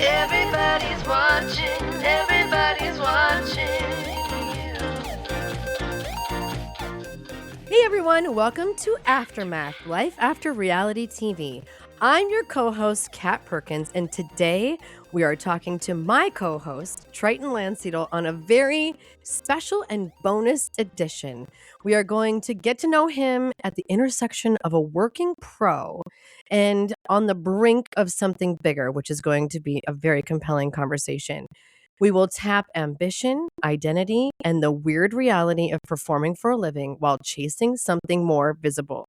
Everybody's watching, everybody's watching Hey everyone, welcome to Aftermath, Life After Reality TV. I'm your co-host, Kat Perkins, and today we are talking to my co-host, Tryton Landsiedel, on a very special and bonus edition. We are going to get to know him at the intersection of a working pro and on the brink of something bigger, which is going to be a very compelling conversation. We will tap ambition, identity, and the weird reality of performing for a living while chasing something more visible.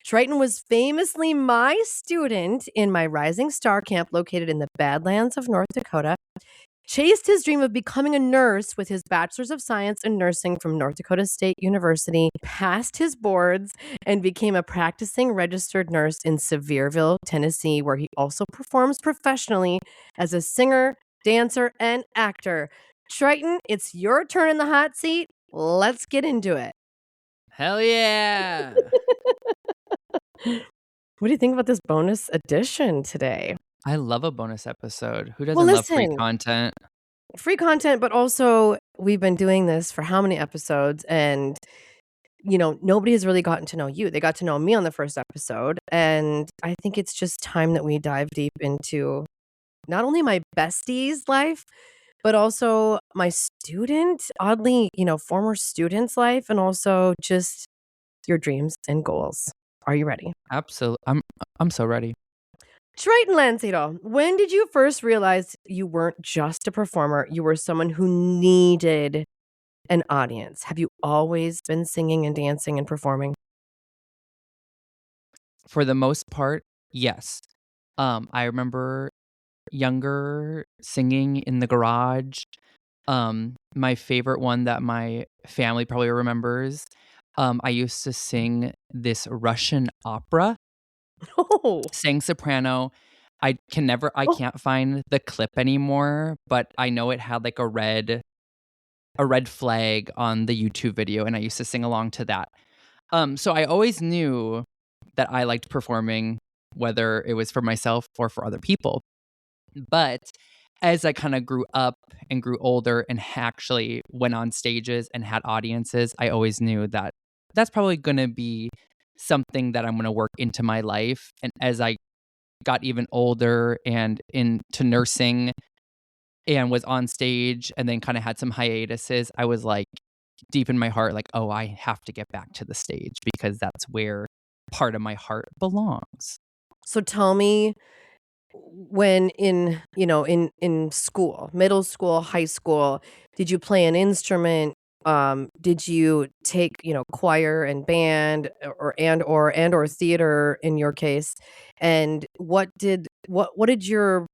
Tryton was famously my student in my Rising Star camp located in the Badlands of North Dakota, chased his dream of becoming a nurse with his Bachelor's of Science in Nursing from North Dakota State University, passed his boards, and became a practicing registered nurse in Sevierville, Tennessee, where he also performs professionally as a singer, dancer, and actor. Tryton, it's your turn in the hot seat. Let's get into it. Hell yeah. What do you think about this bonus edition today? I love a bonus episode. Who Well, doesn't love free listen, content? free content, but also we've been doing this for how many episodes? And, nobody has really gotten to know you. They got to know me on the first episode. And I think it's just time that we dive deep into not only my bestie's life, but also my student, oddly, former student's life, and also just your dreams and goals. Are you ready? Absolutely. I'm so ready. Tryton Landsiedel, when did you first realize you weren't just a performer, you were someone who needed an audience? Have you always been singing and dancing and performing? For the most part, yes. I remember younger singing in the garage. My favorite one that my family probably remembers. I used to sing this Russian opera, Oh, sang soprano. I oh, can't find the clip anymore, but I know it had like a red flag on the YouTube video, and I used to sing along to that. So I always knew that I liked performing, whether it was for myself or for other people. But as I kind of grew up and grew older and actually went on stages and had audiences, I always knew that that's probably going to be something that I'm going to work into my life. And as I got even older and into nursing and was on stage and then kind of had some hiatuses, I was like deep in my heart, like, oh, I have to get back to the stage because that's where part of my heart belongs. so tell me when in school, middle school, high school, did you play an instrument? Did you take, choir and band or theater in your case? And what did your,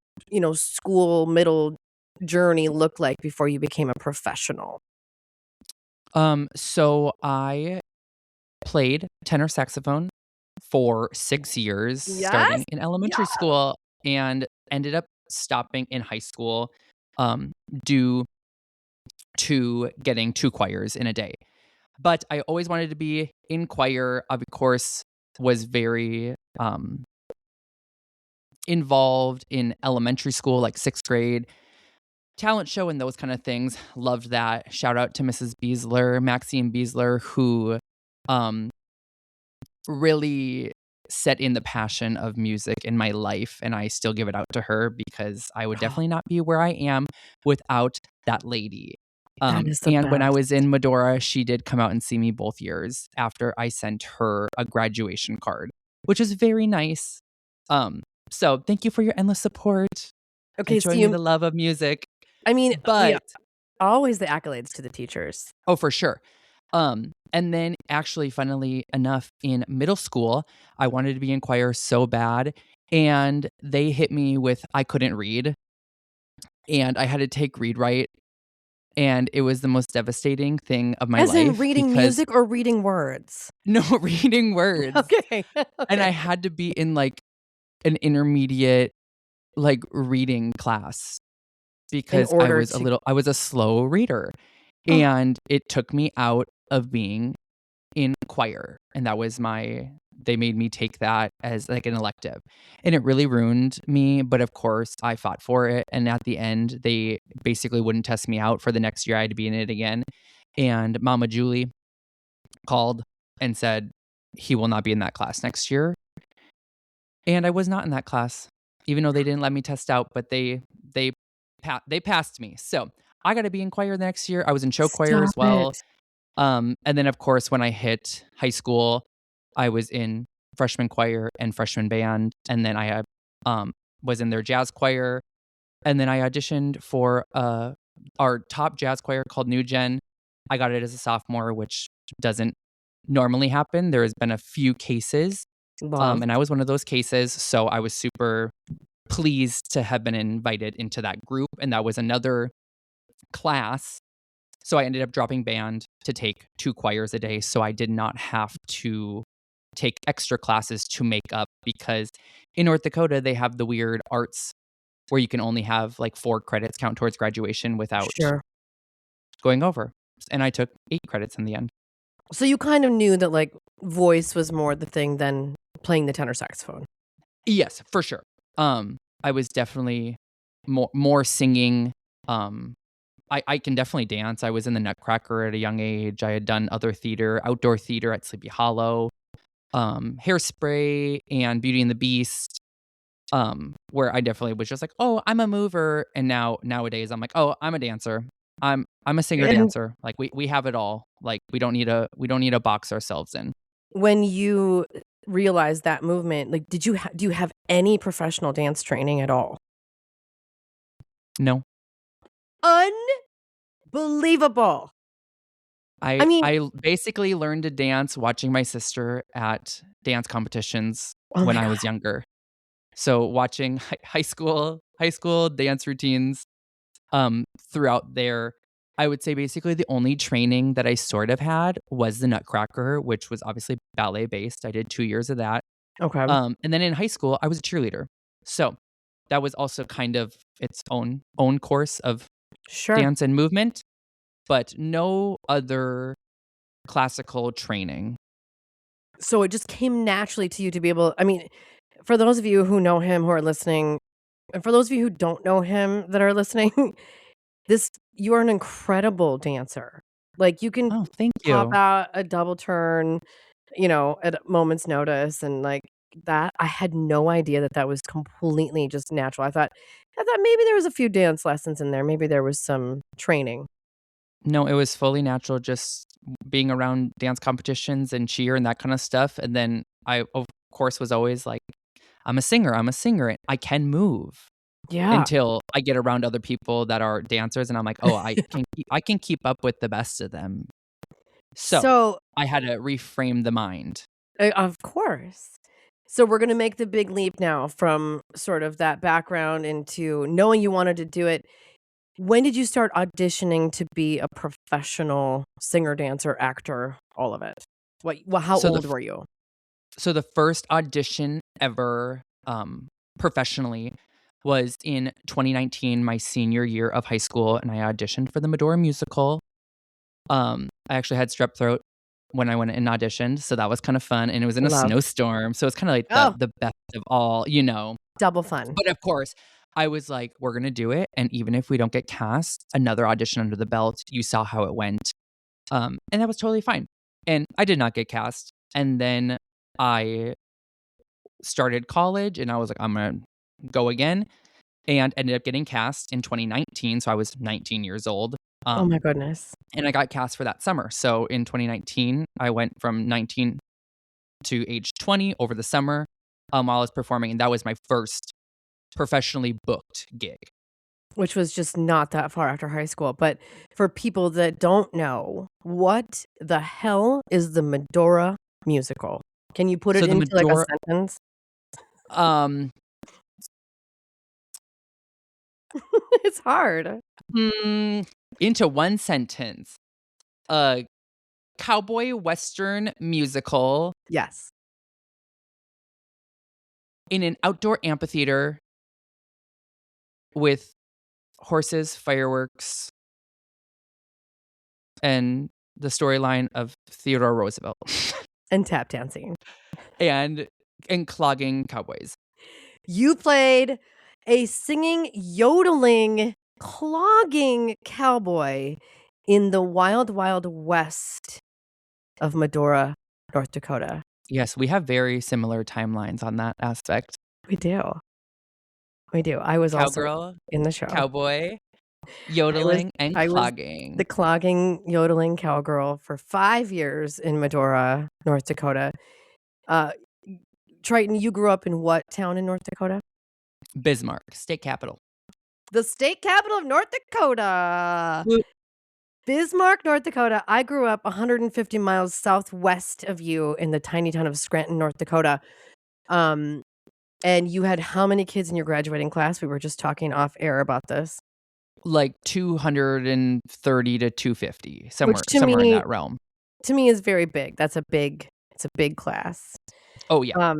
school middle journey look like before you became a professional? So I played tenor saxophone for 6 years, Yes. starting in Yeah. elementary school and ended up stopping in high school, due to getting 2 choirs in a day. But I always wanted to be in choir, of course, was very, involved in elementary school, like 6th grade, talent show and those kind of things. Loved that. Shout out to Mrs. Beasler, Maxine Beasler, who, um, really set in the passion of music in my life, and I still give it out to her because I would definitely not be where I am without that lady. That is the And when I was best. in Medora, she did come out and see me both years after I sent her a graduation card, which is very nice. Um, so thank you for your endless support and Okay, so showing me the love of music. I mean, we But always the accolades to the teachers. oh, for sure. And then actually, funnily enough, in middle school, I wanted to be in choir so bad, and they hit me with I couldn't read, and I had to take read write, and it was the most devastating thing of my As in life reading because music or reading words? no reading words, Okay, and I okay. had to be in like an intermediate like reading class In because order to I was a slow reader, oh, and it took me out of being in choir, and that was they made me take that as like an elective. And it really ruined me, but of course I fought for it. And at the end, they basically wouldn't test me out for the next year. I had to be in it again. And Mama Julie called and said, he will not be in that class next year. And I was not in that class, even though they didn't let me test out, but they passed me. So I got to be in choir the next year. I was in show choir as Stop well. it. And then of course when I hit high school, I was in freshman choir and freshman band, and then I had was in their jazz choir, and then I auditioned for our top jazz choir called New Gen. I got it as a sophomore, which doesn't normally happen. There has been a few cases, Love. and I was one of those cases, so I was super pleased to have been invited into that group, and that was another class. So I ended up dropping band to take 2 choirs a day, so I did not have to take extra classes to make up, because in North Dakota, they have the weird arts where you can only have, like, 4 credits count towards graduation without Sure. going over, and I took 8 credits in the end. So you kind of knew that, like, voice was more the thing than playing the tenor saxophone. Yes, for sure. I was definitely more singing. I can definitely dance. I was in the Nutcracker at a young age. I had done other theater, outdoor theater at Sleepy Hollow, Hairspray, and Beauty and the Beast. Where I definitely was just like, "Oh, I'm a mover," and nowadays I'm like, "Oh, I'm a dancer. I'm a singer And dancer." Like we have it all. Like we don't need to box ourselves in. when you realized that movement, like, do you have any professional dance training at all? No, Unbelievable. I mean, basically learned to dance watching my sister at dance competitions oh when my I god. was younger. So watching high school dance routines throughout there, I would say basically the only training that I sort of had was the Nutcracker, which was obviously ballet based. I did 2 years of that. Okay. And then in high school, I was a cheerleader. So that was also kind of its own course of Sure. dance and movement, but no other classical training. So it just came naturally to you to be able, I mean, for those of you who know him who are listening, and for those of you who don't know him that are listening, this you are an incredible dancer. Like, you can Oh, thank pop you. out a double turn, at a moment's notice, and, like, that I had no idea that that was completely just natural. I thought maybe there was a few dance lessons in there, maybe there was some training. No, it was fully natural, just being around dance competitions and cheer and that kind of stuff. And then I, of course, was always like, I'm a singer. I'm a singer. And I can move Yeah. until I get around other people that are dancers. And I'm like, oh, I can keep up with the best of them. So So, I had to reframe the mind. of course. So we're gonna make the big leap now from sort of that background into knowing you wanted to do it. When did you start auditioning to be a professional singer, dancer, actor, all of it? How So the old were you? so the first audition ever professionally was in 2019, my senior year of high school, and I auditioned for the Medora musical. I actually had strep throat when I went and auditioned, so that was kind of fun, and it was in a Love. snowstorm, so it's kind of like the Oh, the best of all. double fun. But of course, I was like, "We're gonna do it, and even if we don't get cast, another audition under the belt. You saw how it went." And that was totally fine. And I did not get cast, and then I started college, and I was like, "I'm gonna go again," and ended up getting cast in 2019, so I was 19 years old. Oh my Um, goodness. and I got cast for that summer. So in 2019, I went from 19 to age 20 over the summer, while I was performing, and that was my first professionally booked gig. Which was just not that far after high school, but for people that don't know, what the hell is the Medora musical? Can you put it So the into, like, a Medora sentence? um, It's hard. hmm, into one sentence, a cowboy western musical Yes. in an outdoor amphitheater with horses, fireworks, and the storyline of Theodore Roosevelt. And tap dancing. and clogging cowboys. You played a singing, yodeling, clogging cowboy in the wild, wild west of Medora, North Dakota. Yes, we have very similar timelines on that aspect. We do. We do. I was also Cowgirl, in the show. cowboy, I was yodeling, and I was clogging. the clogging, yodeling cowgirl for 5 years in Medora, North Dakota. Tryton, you grew up in what town in North Dakota? Bismarck, state capital. The state capital of North Dakota. Woot. Bismarck, North Dakota. I grew up 150 miles southwest of you in the tiny town of Scranton, North Dakota. And you had how many kids in your graduating class? We were just talking off air about this. Like 230 to 250, Which somewhere to in me that realm. to me is very big. It's a big class. Oh, yeah.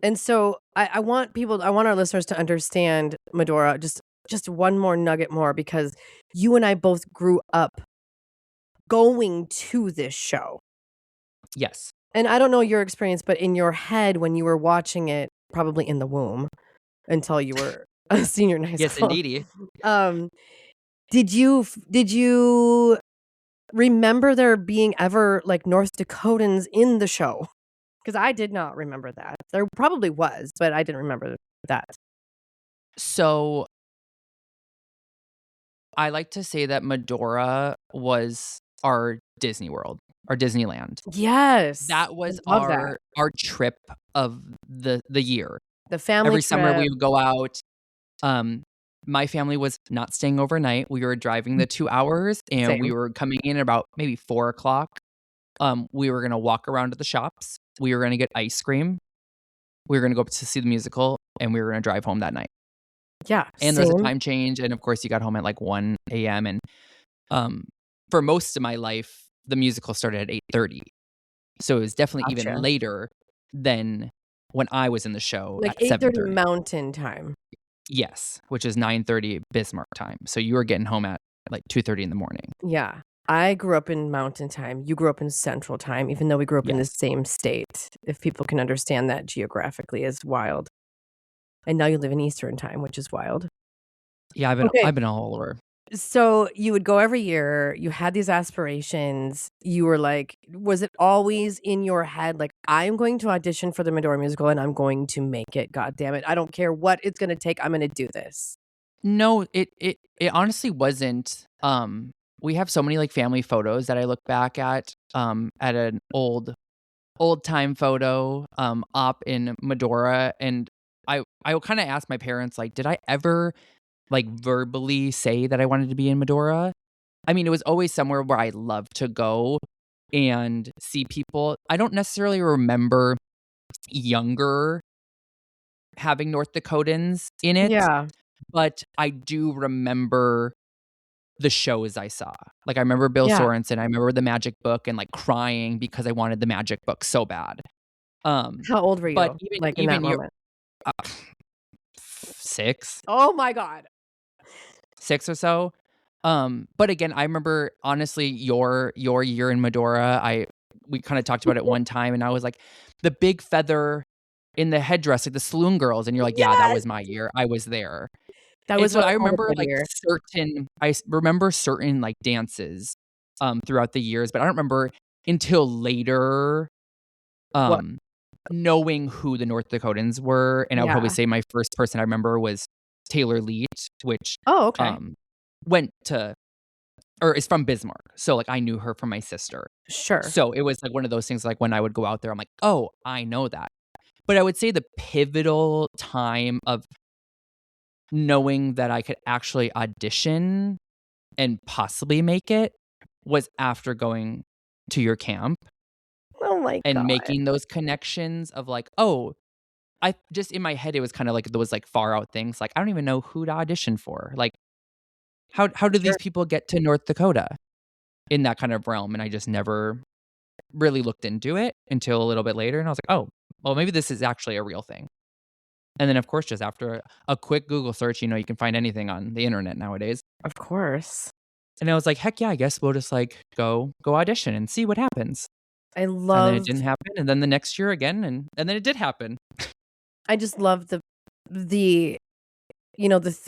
And so I want our listeners to understand, Medora, just one more nugget more, because you and I both grew up going to this show. Yes. And I don't know your experience, but in your head when you were watching it, probably in the womb until you were a senior in high Yes, school. indeedy. Did you remember there being ever like North Dakotans in the show? Because I did not remember that. There probably was, but I didn't remember that. So I like to say that Medora was our Disney World, our Disneyland. Yes. That was I love that. our trip of the year. The family Every summer we trip. would go out. My family was not staying overnight. We were driving the 2 hours, and we Same. were coming in about maybe 4:00. We were gonna walk around to the shops. We were gonna get ice cream. We were gonna go up to see the musical, and we were gonna drive home that night. Yeah. And there was a Same. time change, and of course, you got home at like 1 AM, and, for most of my life, the musical started at 8:30. So it was definitely even Gotcha. later than when I was in the show Like at 8:30 7:30. Mountain Time. Yes, which is 9:30 Bismarck time. So you were getting home at like 2:30 in the morning. Yeah. I grew up in Mountain Time. You grew up in Central Time, even though we grew up in the Yes. same state. If people can understand that geographically is wild. And now you live in Eastern Time, which is wild. Yeah, Okay. I've been all over. So you would go every year. You had these aspirations. You were like, was it always in your head, like, I'm going to audition for the Medora musical and I'm going to make it? God damn it. I don't care what it's going to take. I'm going to do this. No, it honestly wasn't. We have so many like family photos that I look back at an old time photo up in Medora, and I kind of asked my parents, like, did I ever like verbally say that I wanted to be in Medora? I mean, it was always somewhere where I love to go and see people. I don't necessarily remember younger having North Dakotans in it, Yeah. but I do remember the shows I saw. Like, I remember Bill Yeah. Sorensen, I remember The Magic Book, and, like, crying because I wanted The Magic Book so bad. How old were But you, like, in that even your moment? 6? Oh my God. 6 or so. But again, I remember, honestly, your year in Medora, we kinda talked about it one time, and I was like, the big feather in the headdress, like the saloon girls, and you're like, "Yeah, that Yes. was my year. I was there." That And was so what I I had remember, that like, year. remember certain, like, dances, throughout the years, but I don't remember until later, What? um, knowing who the North Dakotans were, and I would probably Yeah. say my first person I remember was Taylor Leet, which, Oh, okay. went to or is from Bismarck, so, like, I knew her from my sister. Sure. So it was, like, one of those things, like, when I would go out there, I'm like, "Oh, I know that." But I would say the pivotal time of knowing that I could actually audition and possibly make it was after going to your camp Oh my and God. making those connections of like, oh, I just in my head it was kind of like those like far out things. Like, I don't even know who to audition for. Like, how do these Sure. people get to North Dakota in that kind of realm? And I just never really looked into it until a little bit later. And I was like, oh, well, maybe this is actually a real thing. And then, of course, just after a quick Google search, you can find anything on the internet nowadays. Of course. And I was like, heck yeah, I guess we'll just like go audition and see what happens. I And then it love didn't happen, and then the next year again, and then it did happen. I just love the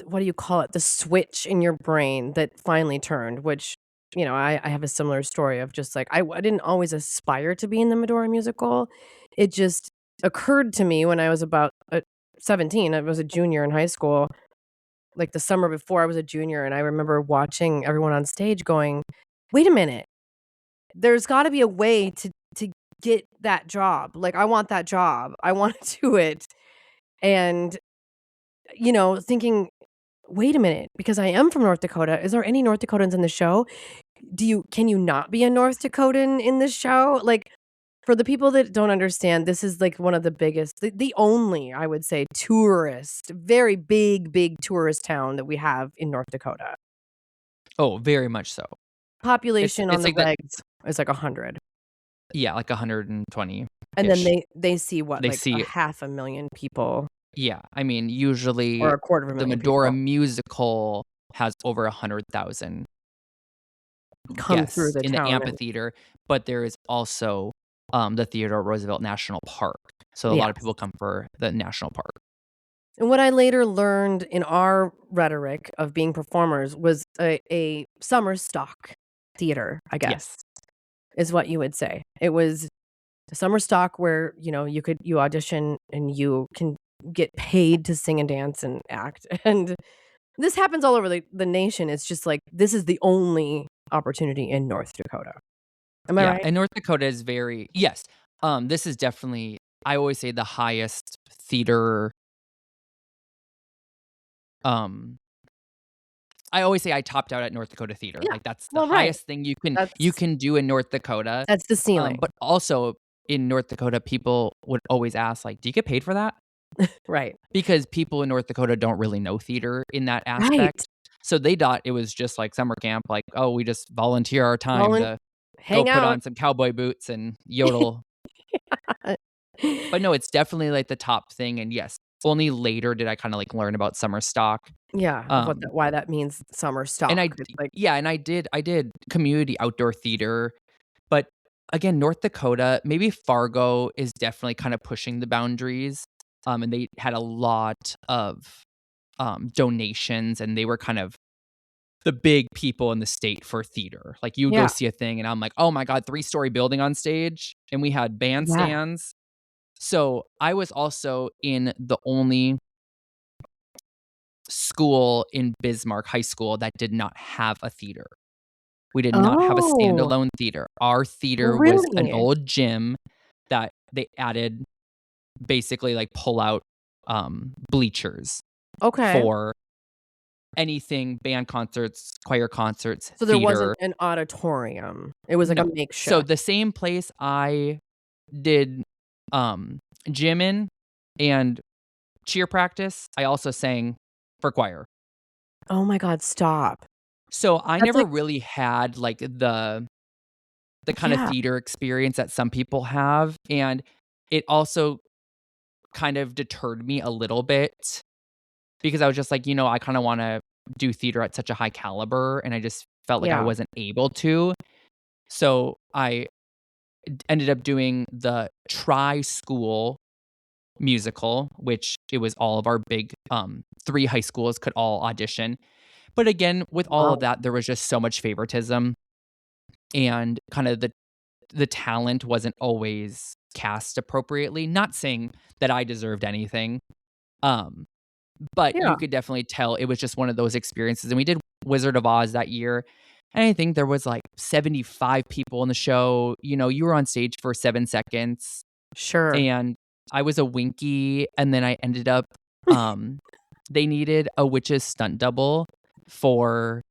what do you call it? The switch in your brain that finally turned, which, I have a similar story of just like I didn't always aspire to be in the Medora musical. It just occurred to me when I was about 17. I was a junior in high school, like the summer before I was a junior, and I remember watching everyone on stage going, "Wait a minute. There's gotta be a way to get that job. Like, I want that job. I wanna do it." And, thinking, "Wait a minute, because I am from North Dakota, is there any North Dakotans in the show? Can you not be a North Dakotan in this show?" Like, for the people that don't understand, this is, like, one of the biggest the only, I would say, very big, big tourist town that we have in North Dakota. Oh, very much so. Population on It's the like that. regs is, like, 100. Yeah, like 120-ish. And then they see what, They like, see 500,000 people Yeah, I mean, or usually a quarter of a the million Medora people musical has over 100,000 come through guests the in the town and amphitheater, but there is also, the Theodore Roosevelt National Park, so a lot of yes. people come for the national park. And what I later learned in our rhetoric of being performers was a summer stock theater, I guess, Yes. is what you would say. It was a summer stock where, you audition and you can get paid to sing and dance and act. And this happens all over the nation. It's just like this is the only opportunity in North Dakota. Am I Yeah, right? and North Dakota is very yes, this is definitely I always say the highest theater, um I always say I topped out at North Dakota Theater, Yeah. like, that's the Well, right. highest thing you That's can do in North Dakota, that's the ceiling. but also in North Dakota, people would always ask, like, "Do you get paid for that?" Right. Because people in North Dakota don't really know theater in that Right. aspect, so they thought it was just like summer camp, like, "Oh, we just volunteer our time Volun to go hang put out. on some cowboy boots and yodel." But no, it's definitely, like, the top thing, and yes, only later did I kinda, like, learn about summer stock, Yeah, of um, why that means summer and stock. It's like yeah, and I did community outdoor theater, but again, North Dakota, maybe Fargo is definitely kinda pushing the boundaries, and they had a lot of, donations, and they were kind of the big people in the state for theater. Like, you would go yeah, see a thing, and I'm like, "Oh my god, three-story building on stage," and we had yeah. bandstands. So, I was also in the only school in Bismarck High School that did not have a theater. We did not have a Oh, standalone theater. Our theater was an really? old gym that they added basically, like, pull-out, bleachers Okay. for anything, band concerts, choir concerts, So there wasn't theater. an auditorium. It was like No. a So, makeshift. the same place I did, gym in and cheer practice, I also sang for choir. Oh my god, stop. So, I That's never like really had, like, the kinda yeah, theater experience that some people have, and it also kind of deterred me a little bit because I was just like, I kinda wanna do theater at such a high caliber, and I just felt like I yeah. wasn't able to. So, I ended up doing the tri-school musical, which it was all of our big, 3 high schools could all audition. But again, with all of Wow. that, there was just so much favoritism and kinda the talent wasn't always cast appropriately. Not saying that I deserved anything, um, but Yeah, you could definitely tell it was just one of those experiences, and we did Wizard of Oz that year, and I think there was, like, 75 people in the show. You were on stage for 7 seconds, sure. and I was a Winky, and then I ended up, um they needed a witch's stunt double for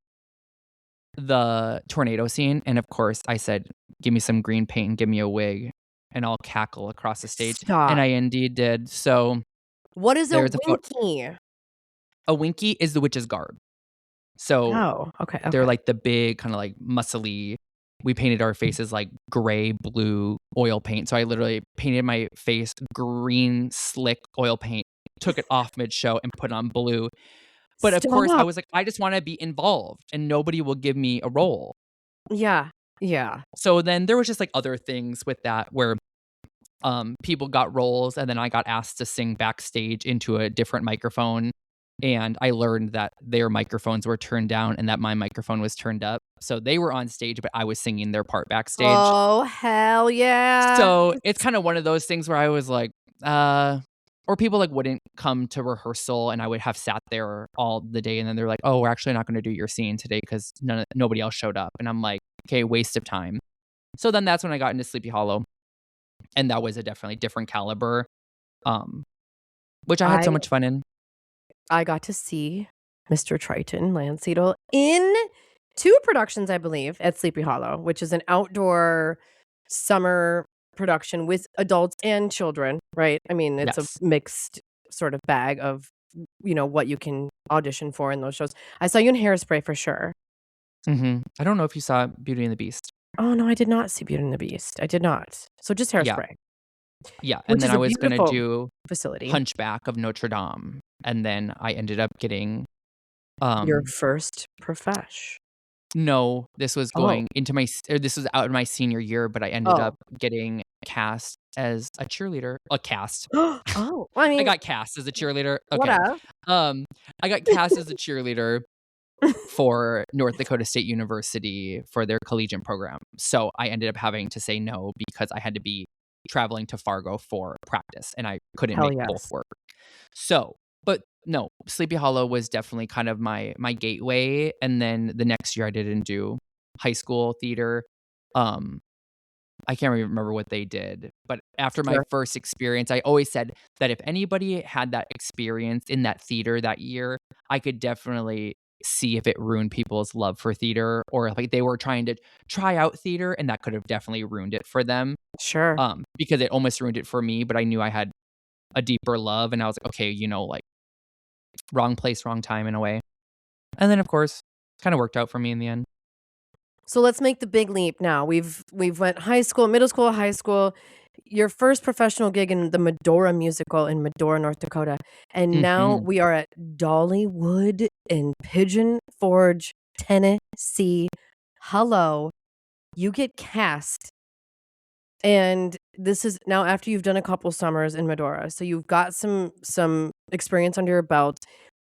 the tornado scene, and of course, I said, "Give me some green paint and give me a wig, and I'll cackle across the stage," and Stop. I indeed did. So, What is a there's a photo. Winky? A Winky is the witch's garb. So, Oh, okay, they're, okay. like, the big, kinda, like, muscly we painted our faces, like, gray, blue oil paint, so I literally painted my face green, slick oil paint, took it off mid-show, and put on blue. But, of course, I Stop. was like, "I just wanna be involved, and nobody will give me a role." Yeah. Yeah. So then there was just like other things with that where people got roles and then I got asked to sing backstage into a different microphone. And I learned that their microphones were turned down and that my microphone was turned up. So they were on stage, but I was singing their part backstage. Oh, hell yeah. So it's kind of one of those things where I was like, or people like wouldn't come to rehearsal and I would have sat there all the day and then they're like, oh, we're actually not going to do your scene today because nobody else showed up. And I'm like, okay, waste of time. So then that's when I got into Sleepy Hollow. And that was a definitely different caliber, um, which I had I so much fun in. I got to see Mr. Tryton Landsiedel in 2 productions, I believe, at Sleepy Hollow, which is an outdoor summer production with adults and children, right? I mean, it's a Yes. mixed sort of bag of, what you can audition for in those shows. I saw you in Hairspray for sure. I don't know if you saw Beauty and the Beast. Oh, no, I did not see Beauty and the Beast. I did not. So just Yeah, Hairspray, yeah, and which then is I a was gonna beautiful do facility. Hunchback of Notre Dame, and then I ended up getting, Your um first profesh. no, this was Oh. going into this was out of my senior year, but I ended up Oh. getting cast as a cheerleader. A cast. Oh, well, I I mean, got cast as a cheerleader. Okay. whatever. Um, I got cast as a cheerleader for North Dakota State University for their collegiate program. So I ended up having to say no because I had to be traveling to Fargo for practice and I couldn't Hell make both yes. work. So, but no, Sleepy Hollow was definitely kind of my gateway. And then the next year I didn't do high school theater. Um, I can't really remember what they did, but after my Sure. first experience, I always said that if anybody had that experience in that theater that year, I could definitely see if it ruined people's love for theater or if, like, they were trying to try out theater and that could have definitely ruined it for them. Sure. Because it almost ruined it for me, but I knew I had a deeper love and I was like, okay, like wrong place, wrong time in a way. And then of course, kind of worked out for me in the end. So let's make the big leap now. We've went high school, middle school, high school. Your first professional gig in the Medora musical in Medora, North Dakota. And now Mhm. we are at Dollywood in Pigeon Forge, Tennessee. Hello. You get cast. And this is now after you've done a couple summers in Medora. So you've got some experience under your belt.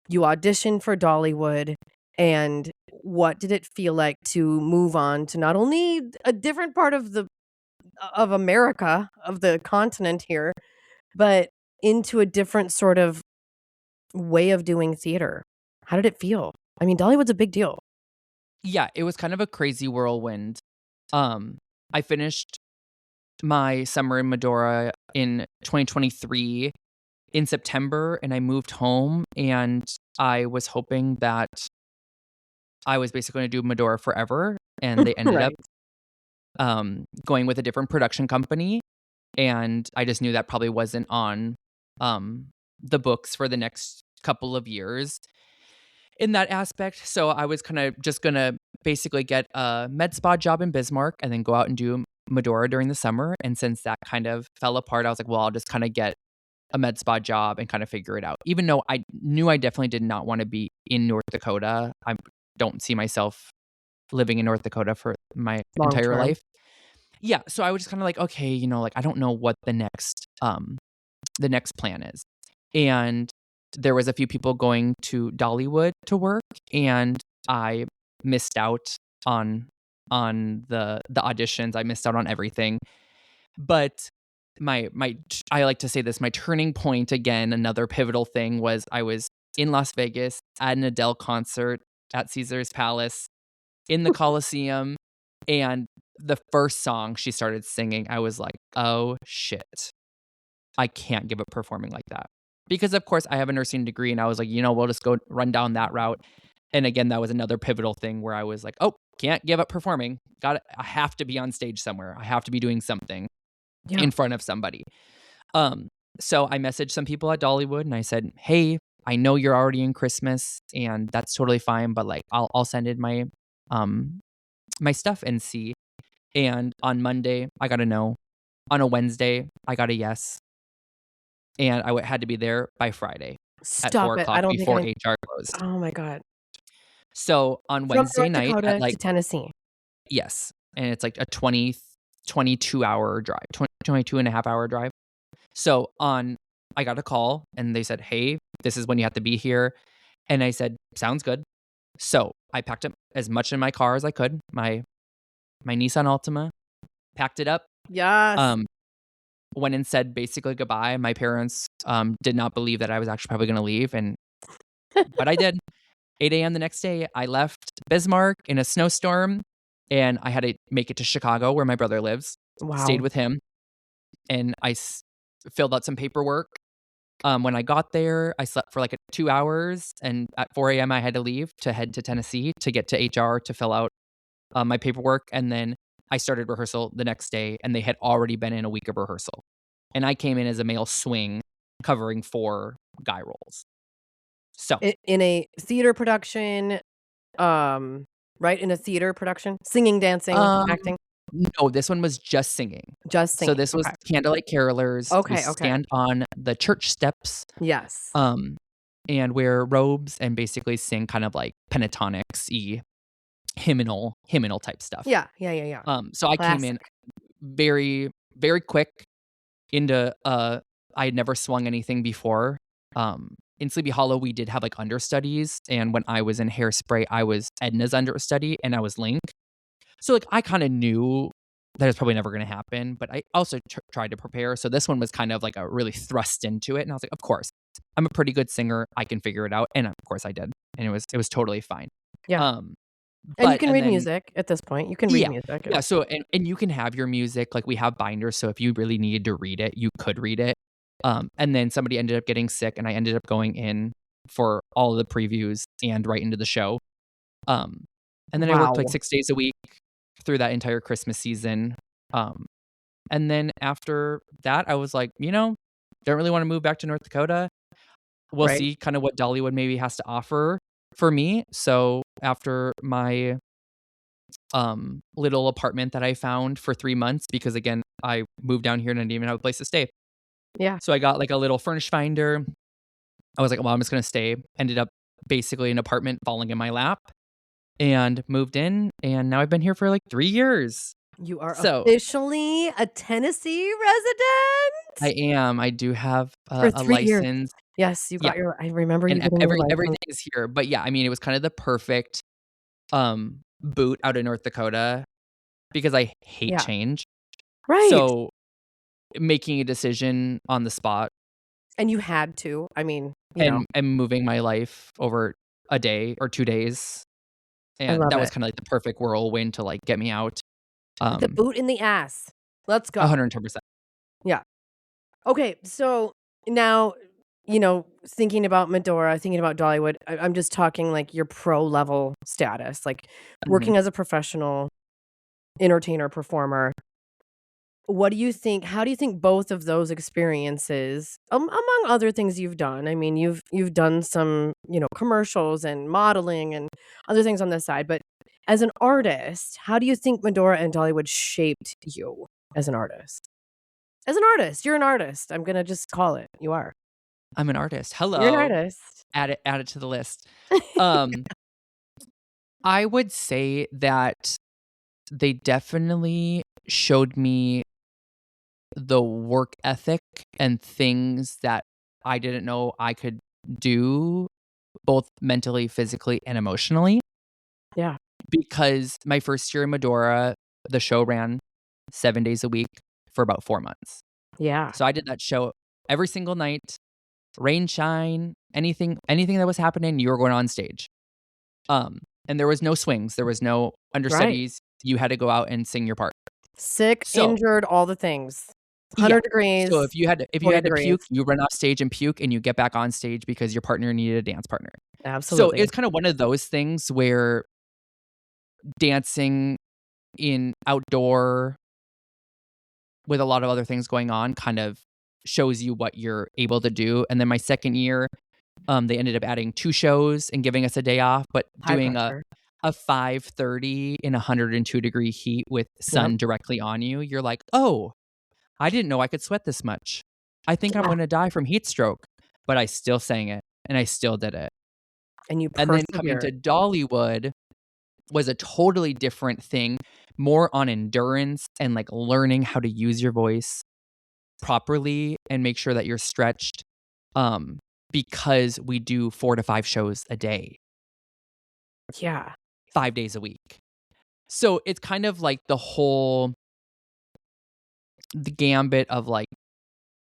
You auditioned for Dollywood, and what did it feel like to move on to not only a different part of America, of the continent here, but into a different sort of way of doing theater? How did it feel? I mean, Dollywood's a big deal. Yeah, it was kind of a crazy whirlwind. Um, I finished my summer in Medora in 2023 in September, and I moved home, and I was hoping that I was basically gonna do Medora forever, and they ended up, Right. going with a different production company, and I just knew that probably wasn't on, the books for the next couple of years in that aspect, so I was kinda just gonna basically get a med spa job in Bismarck and then go out and do Medora during the summer, and since that kind of fell apart, I was like, "Well, I'll just kinda get a med spa job and kinda figure it out." Even though I knew I definitely did not wanna be in North Dakota, I don't see myself living in North Dakota for my Long entire term. life. Yeah, so I was just kinda like, "Okay," like, I don't know what the next plan is. And there was a few people going to Dollywood to work, and I missed out on the auditions. I missed out on everything. But I like to say this, my turning point again, another pivotal thing was I was in Las Vegas at an Adele concert at Caesar's Palace in the Coliseum, and the first song she started singing, I was like, "Oh shit. I can't give up performing like that." Because of course I have a nursing degree and I was like, we'll just go run down that route. And again, that was another pivotal thing where I was like, "Oh, can't give up performing. I have to be on stage somewhere. I have to be doing something Yeah. in front of somebody." Um, so I messaged some people at Dollywood and I said, "Hey, I know you're already in Christmas and that's totally fine, but like I'll send in um my stuff and see." And on Monday, I got a no. On a Wednesday, I got a yes. And had to be there by Friday at Stop 4 it. I o'clock don't think before I HR closed. Oh my god. So, on From Wednesday North night at, Dakota to like Tennessee. yes. and it's like a 22-hour drive, 22 and a half hour drive. So I got a call and they said, "Hey, this is when you have to be here." And I said, "Sounds good." So I packed up as much in my car as I could, my Nissan Altima, packed it up, Yes. um, went and said basically goodbye. My parents did not believe that I was actually probably going to leave, but I did. 8 a.m. the next day, I left Bismarck in a snowstorm, and I had to make it to Chicago where my brother lives. Stayed Wow. with him, and filled out some paperwork. When I got there, I slept for like 2 hours, and at 4 a.m. I had to leave to head to Tennessee to get to HR to fill out my paperwork, and then I started rehearsal the next day, and they had already been in a week of rehearsal. And I came in as a male swing, covering 4 guy roles. So, In a theater production, right? In a theater production? Singing, dancing, um, acting? no, this one was just singing. Just So singing. this was Okay. Candlelight Carolers. We Okay, okay. stand on the church steps, Yes. um, and wear robes and basically sing kind of like pentatonics-y, hymnal type stuff. Yeah, yeah, yeah, yeah. So I came in Classic. very, very quick into, I had never swung anything before. In Sleepy Hollow, we did have like understudies, and when I was in Hairspray, I was Edna's understudy and I was Link. So like I kind of knew that it's probably never going to happen, but I also tried to prepare. So this one was kind of like a really thrust into it, and I was like, of course, I'm a pretty good singer. I can figure it out, and of course I did, and it was totally fine. Yeah. Um, And you can and read then music at this point. You can read yeah, music. yeah. So and you can have your music, like we have binders. So if you really needed to read it, you could read it. And then somebody ended up getting sick, and I ended up going in for all of the previews and right into the show. Um, and then I worked like Wow. 6 days a week through that entire Christmas season. Um, and then after that, I was like, don't really want to move back to North Dakota. We'll Right? see kind of what Dollywood maybe has to offer for me. So after my little apartment that I found for 3 months, because again, I moved down here and I didn't even have a place to stay. Yeah. So I got like a little furnished finder. I was like, well, I'm just gonna stay. Ended up basically an apartment falling in my lap and moved in, and now I've been here for like 3 years. You are So officially a Tennessee resident I am. I do have for a 3 years. license. Yes, you Yeah, got I remember you and getting your everything license. is here. But yeah, I mean, it was kind of the perfect boot out of North Dakota because I hate Yeah. change. Right. So making a decision on the spot And you had to. I mean, and moving my life over a day or 2 days, I and love that was it. kinda like the perfect whirlwind to, like, get me out. The boot in the ass. Let's go. 110%. Yeah. Okay, so now, thinking about Medora, thinking about Dollywood, I'm just talking like your pro level status, like Mhm. working as a professional entertainer, performer. What do you think? How do you think both of those experiences, among other things you've done? I mean, you've done some, commercials and modeling and other things on this side, but as an artist, how do you think Medora and Dollywood shaped you as an artist? As an artist, you're an artist. I'm gonna just call it. You are. I'm an artist. You're an Hello. artist. Add it to the list. Um, I would say that they definitely showed me the work ethic and things that I didn't know I could do, both mentally, physically, and emotionally. Yeah. Because my first year in Medora, the show ran 7 days a week for about 4 months. Yeah. So I did that show every single night, rain, shine, anything that was happening, you were going on stage. Um, and there was no swings, there was no Right. understudies, you had to go out and sing your part. Sick, So, injured, all the things. yeah. 100 So degrees, if you 40 had to degrees. puke, you run off stage and puke, and you get back on stage because your partner needed a dance partner. So Absolutely. it's kind of one of those things where dancing in outdoor with a lot of other things going on kind of shows you what you're able to do. And then my second year, they ended up adding 2 shows and giving us a day off, but High doing pressure. a 5:30 in 102-degree heat with Yep. sun directly on you, you're like, "Oh, I didn't know I could sweat this much. I think I'm Yeah. gonna die from heat stroke." But I still sang it, and I still did it. And you And then coming to persevered. Dollywood was a totally different thing more on endurance and like learning how to use your voice properly and make sure that you're stretched. Because we do 4 to 5 shows a day, Yeah. 5 days a week. So it's kind of like the gambit of like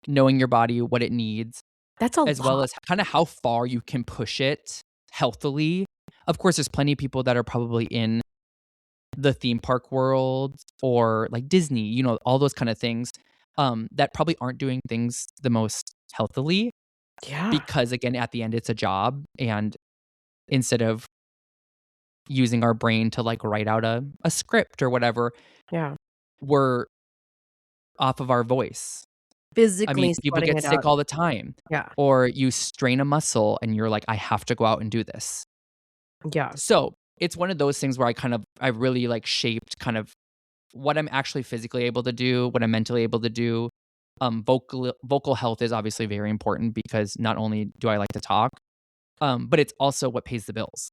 knowing your body, what it needs, That's a as well lot. as kind of how far you can push it healthily. Of course, there's plenty of people that are probably in the theme park world or like Disney, all those kind of things, that probably aren't doing things the most healthily Yeah. because, again, at the end, it's a job. And instead of using our brain to like write out a script or whatever, Yeah. we're off of our voice. I mean, Physically people sweating get it out. sick all the time, Yeah. or you strain a muscle and you're like, I have to go out and do this. Yeah. So it's one of those things where I really like shaped kind of what I'm actually physically able to do, what I'm mentally able to do. Vocal health is obviously very important because not only do I like to talk, but it's also what pays the bills.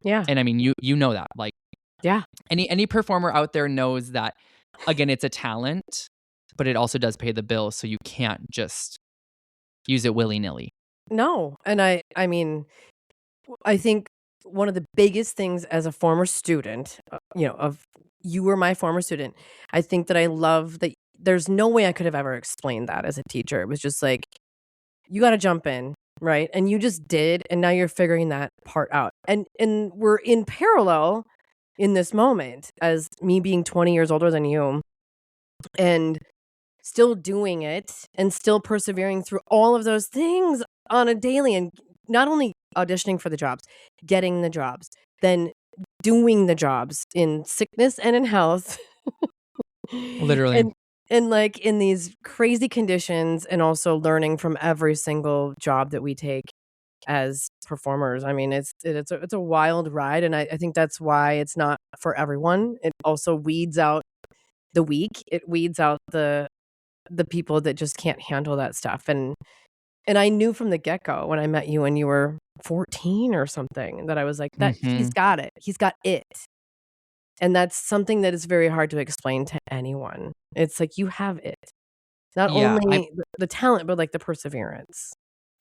Yeah. And I mean, you know that. Like Yeah. any performer out there knows that, again, it's a talent, but it also does pay the bills, so you can't just use it willy-nilly. No. And I mean, I think one of the biggest things as a former student, of you were my former student, I think that I love that there's no way I could have ever explained that as a teacher. It was just like, you got to jump in, right? And you just did, and now you're figuring that part out. And we're in parallel in this moment as me being 20 years older than you and still doing it and still persevering through all of those things on a daily, and not only auditioning for the jobs, getting the jobs, then doing the jobs in sickness and in health. Literally. And like in these crazy conditions, and also learning from every single job that we take as performers. I mean, it's a wild ride, and I think that's why it's not for everyone. It also weeds out the weak. It weeds out the people that just can't handle that stuff. And I knew from the get-go when I met you when you were 14 or something that I was like, that he's Mhm. got it. He's got it. And that's something that is very hard to explain to anyone. It's like you have it. Not Yeah, only the talent, but like the perseverance.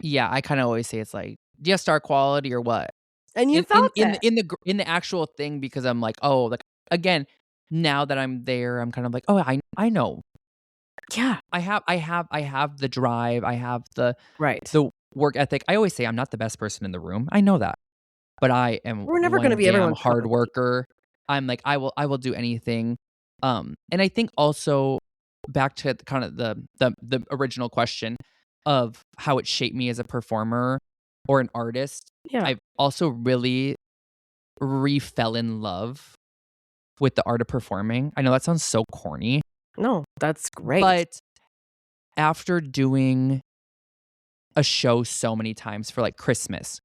I kinda always say it's like, do you have star quality or what? And you In in felt in it. the in the gr in the actual thing because I'm like, "Oh," like, again, now that I'm there, I'm kind of like, "Oh, I know. Yeah. I have the drive, I have Right. the work ethic." I always say I'm not the best person in the room, I know that, but I am We're never gonna one be damn everyone's cup hard of tea. worker. I'm like, I will do anything. And I think also back to kind of the original question of how it shaped me as a performer or an artist, Yeah. I've also really fell in love with the art of performing. I know that sounds so corny, No, that's great. but after doing a show so many times for like Christmas,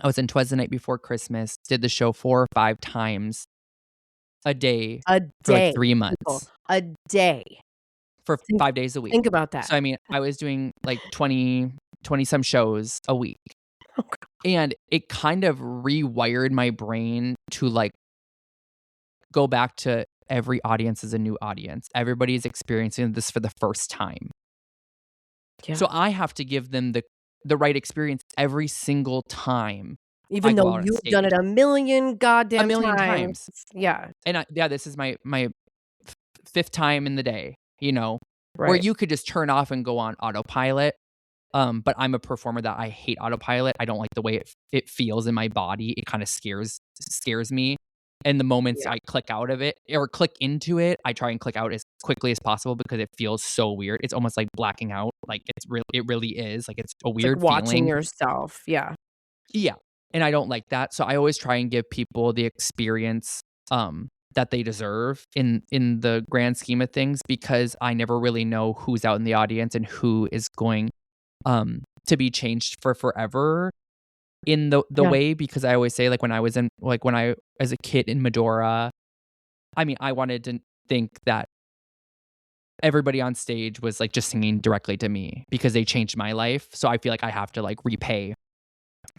I was in Twas the Night Before Christmas, did the show 4 or 5 times a day A for like day, 3 people. months A day. for Think 5 days a week. think about that. So I mean, I was doing like 20 some shows a week. And it kind of rewired my brain to like go back to every audience is a new audience. Everybody's experiencing this for the first time. Yeah. So I have to give them the right experience every single time I Even go though out on you've done it stage. a million A goddamn million times. times. Yeah. And this is my 5th time in the day, where Right. you could just turn off and go on autopilot. But I'm a performer that I hate autopilot. I don't like the way it feels in my body. It kind of scares me. And the moments Yeah. I click out of it or click into it, I try and click out as quickly as possible because it feels so weird. It's almost like blacking out. Like it really is. Like it's a It's like weird watching feeling. yourself. Yeah. Yeah. And I don't like that. So I always try and give people the experience that they deserve in the grand scheme of things because I never really know who's out in the audience and who is going to be changed for forever in the Yeah. way because I always say like when I as a kid in Medora, I mean, I wanted to think that everybody on stage was like just singing directly to me because they changed my life. So I feel like I have to like repay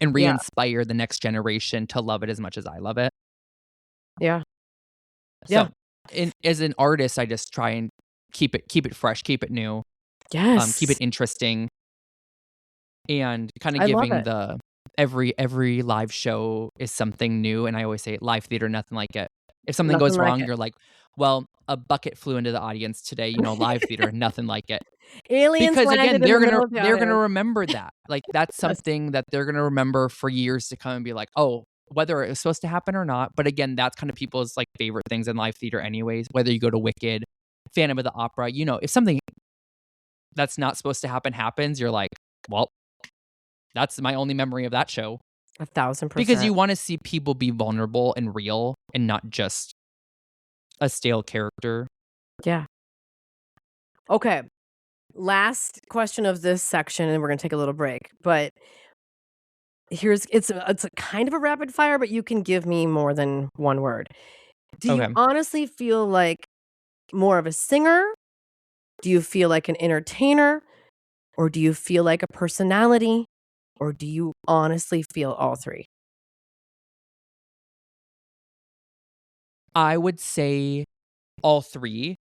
and Yeah. re-inspire the next generation to love it as much as I love it. Yeah. So, Yeah. as an artist, I just try and keep it fresh, keep it new, keep it Yes. interesting, and kinda I love giving it. the every live show is something new, and I always say live theater, nothing like it. If something Nothing goes like wrong, it. you're like, "Well, a bucket flew into the audience today," live theater, nothing like it. Aliens Because again, landed in the middle of the they're gonna audience. remember that. Like, that's Yes. something that they're gonna remember for years to come and be like, "Oh," whether it was supposed to happen or not, but again, that's kind of people's, like, favorite things in live theater anyways, whether you go to Wicked, Phantom of the Opera, if something that's not supposed to happen happens, you're like, "Well, that's my only memory of that show." Because 1,000%. you wanna see people be vulnerable and real and not just a stale character. Yeah. Okay. Last question of this section, and we're gonna take a little break. But it's a kind of a rapid fire, but you can give me more than one word. Do you Okay. honestly feel like more of a singer? Do you feel like an entertainer? Or do you feel like a personality? Or do you honestly feel all three? I would say all 3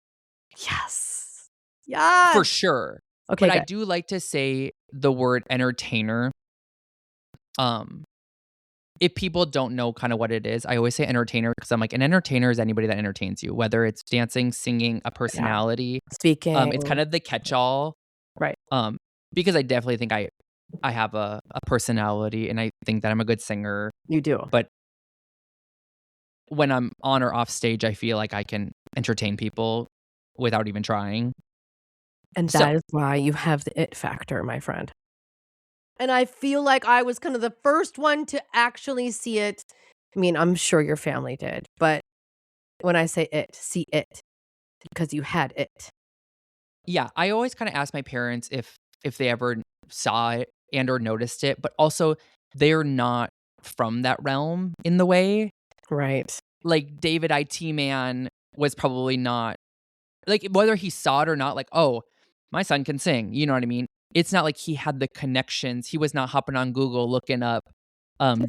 Yes. for Yes. sure, Okay, but I good. do like to say the word entertainer. Um, if people don't know kinda what it is, I always say entertainer because 'cause I'm like, an entertainer is anybody that entertains you, whether it's dancing, singing, a Yeah. personality. It's kind Speaking. of the catch-all, Right. um, because I definitely think I have a personality, and I think that I'm a good singer, You do. but when I'm on or off stage, I feel like I can entertain people without even trying. And So, that is why you have the it factor, my friend. And I feel like I was kind of the first one to actually see it. I mean, I'm sure your family did, but when I say it, see it because you had it. yeah, I always kinda ask my parents if they ever saw it and or noticed it, but also they're not from that realm in the way. Right. Like, David IT Man was probably not like, whether he saw it or not, like, "Oh, my son can sing," you know what I mean? It's not like he had the connections. He was not hopping on Google looking up,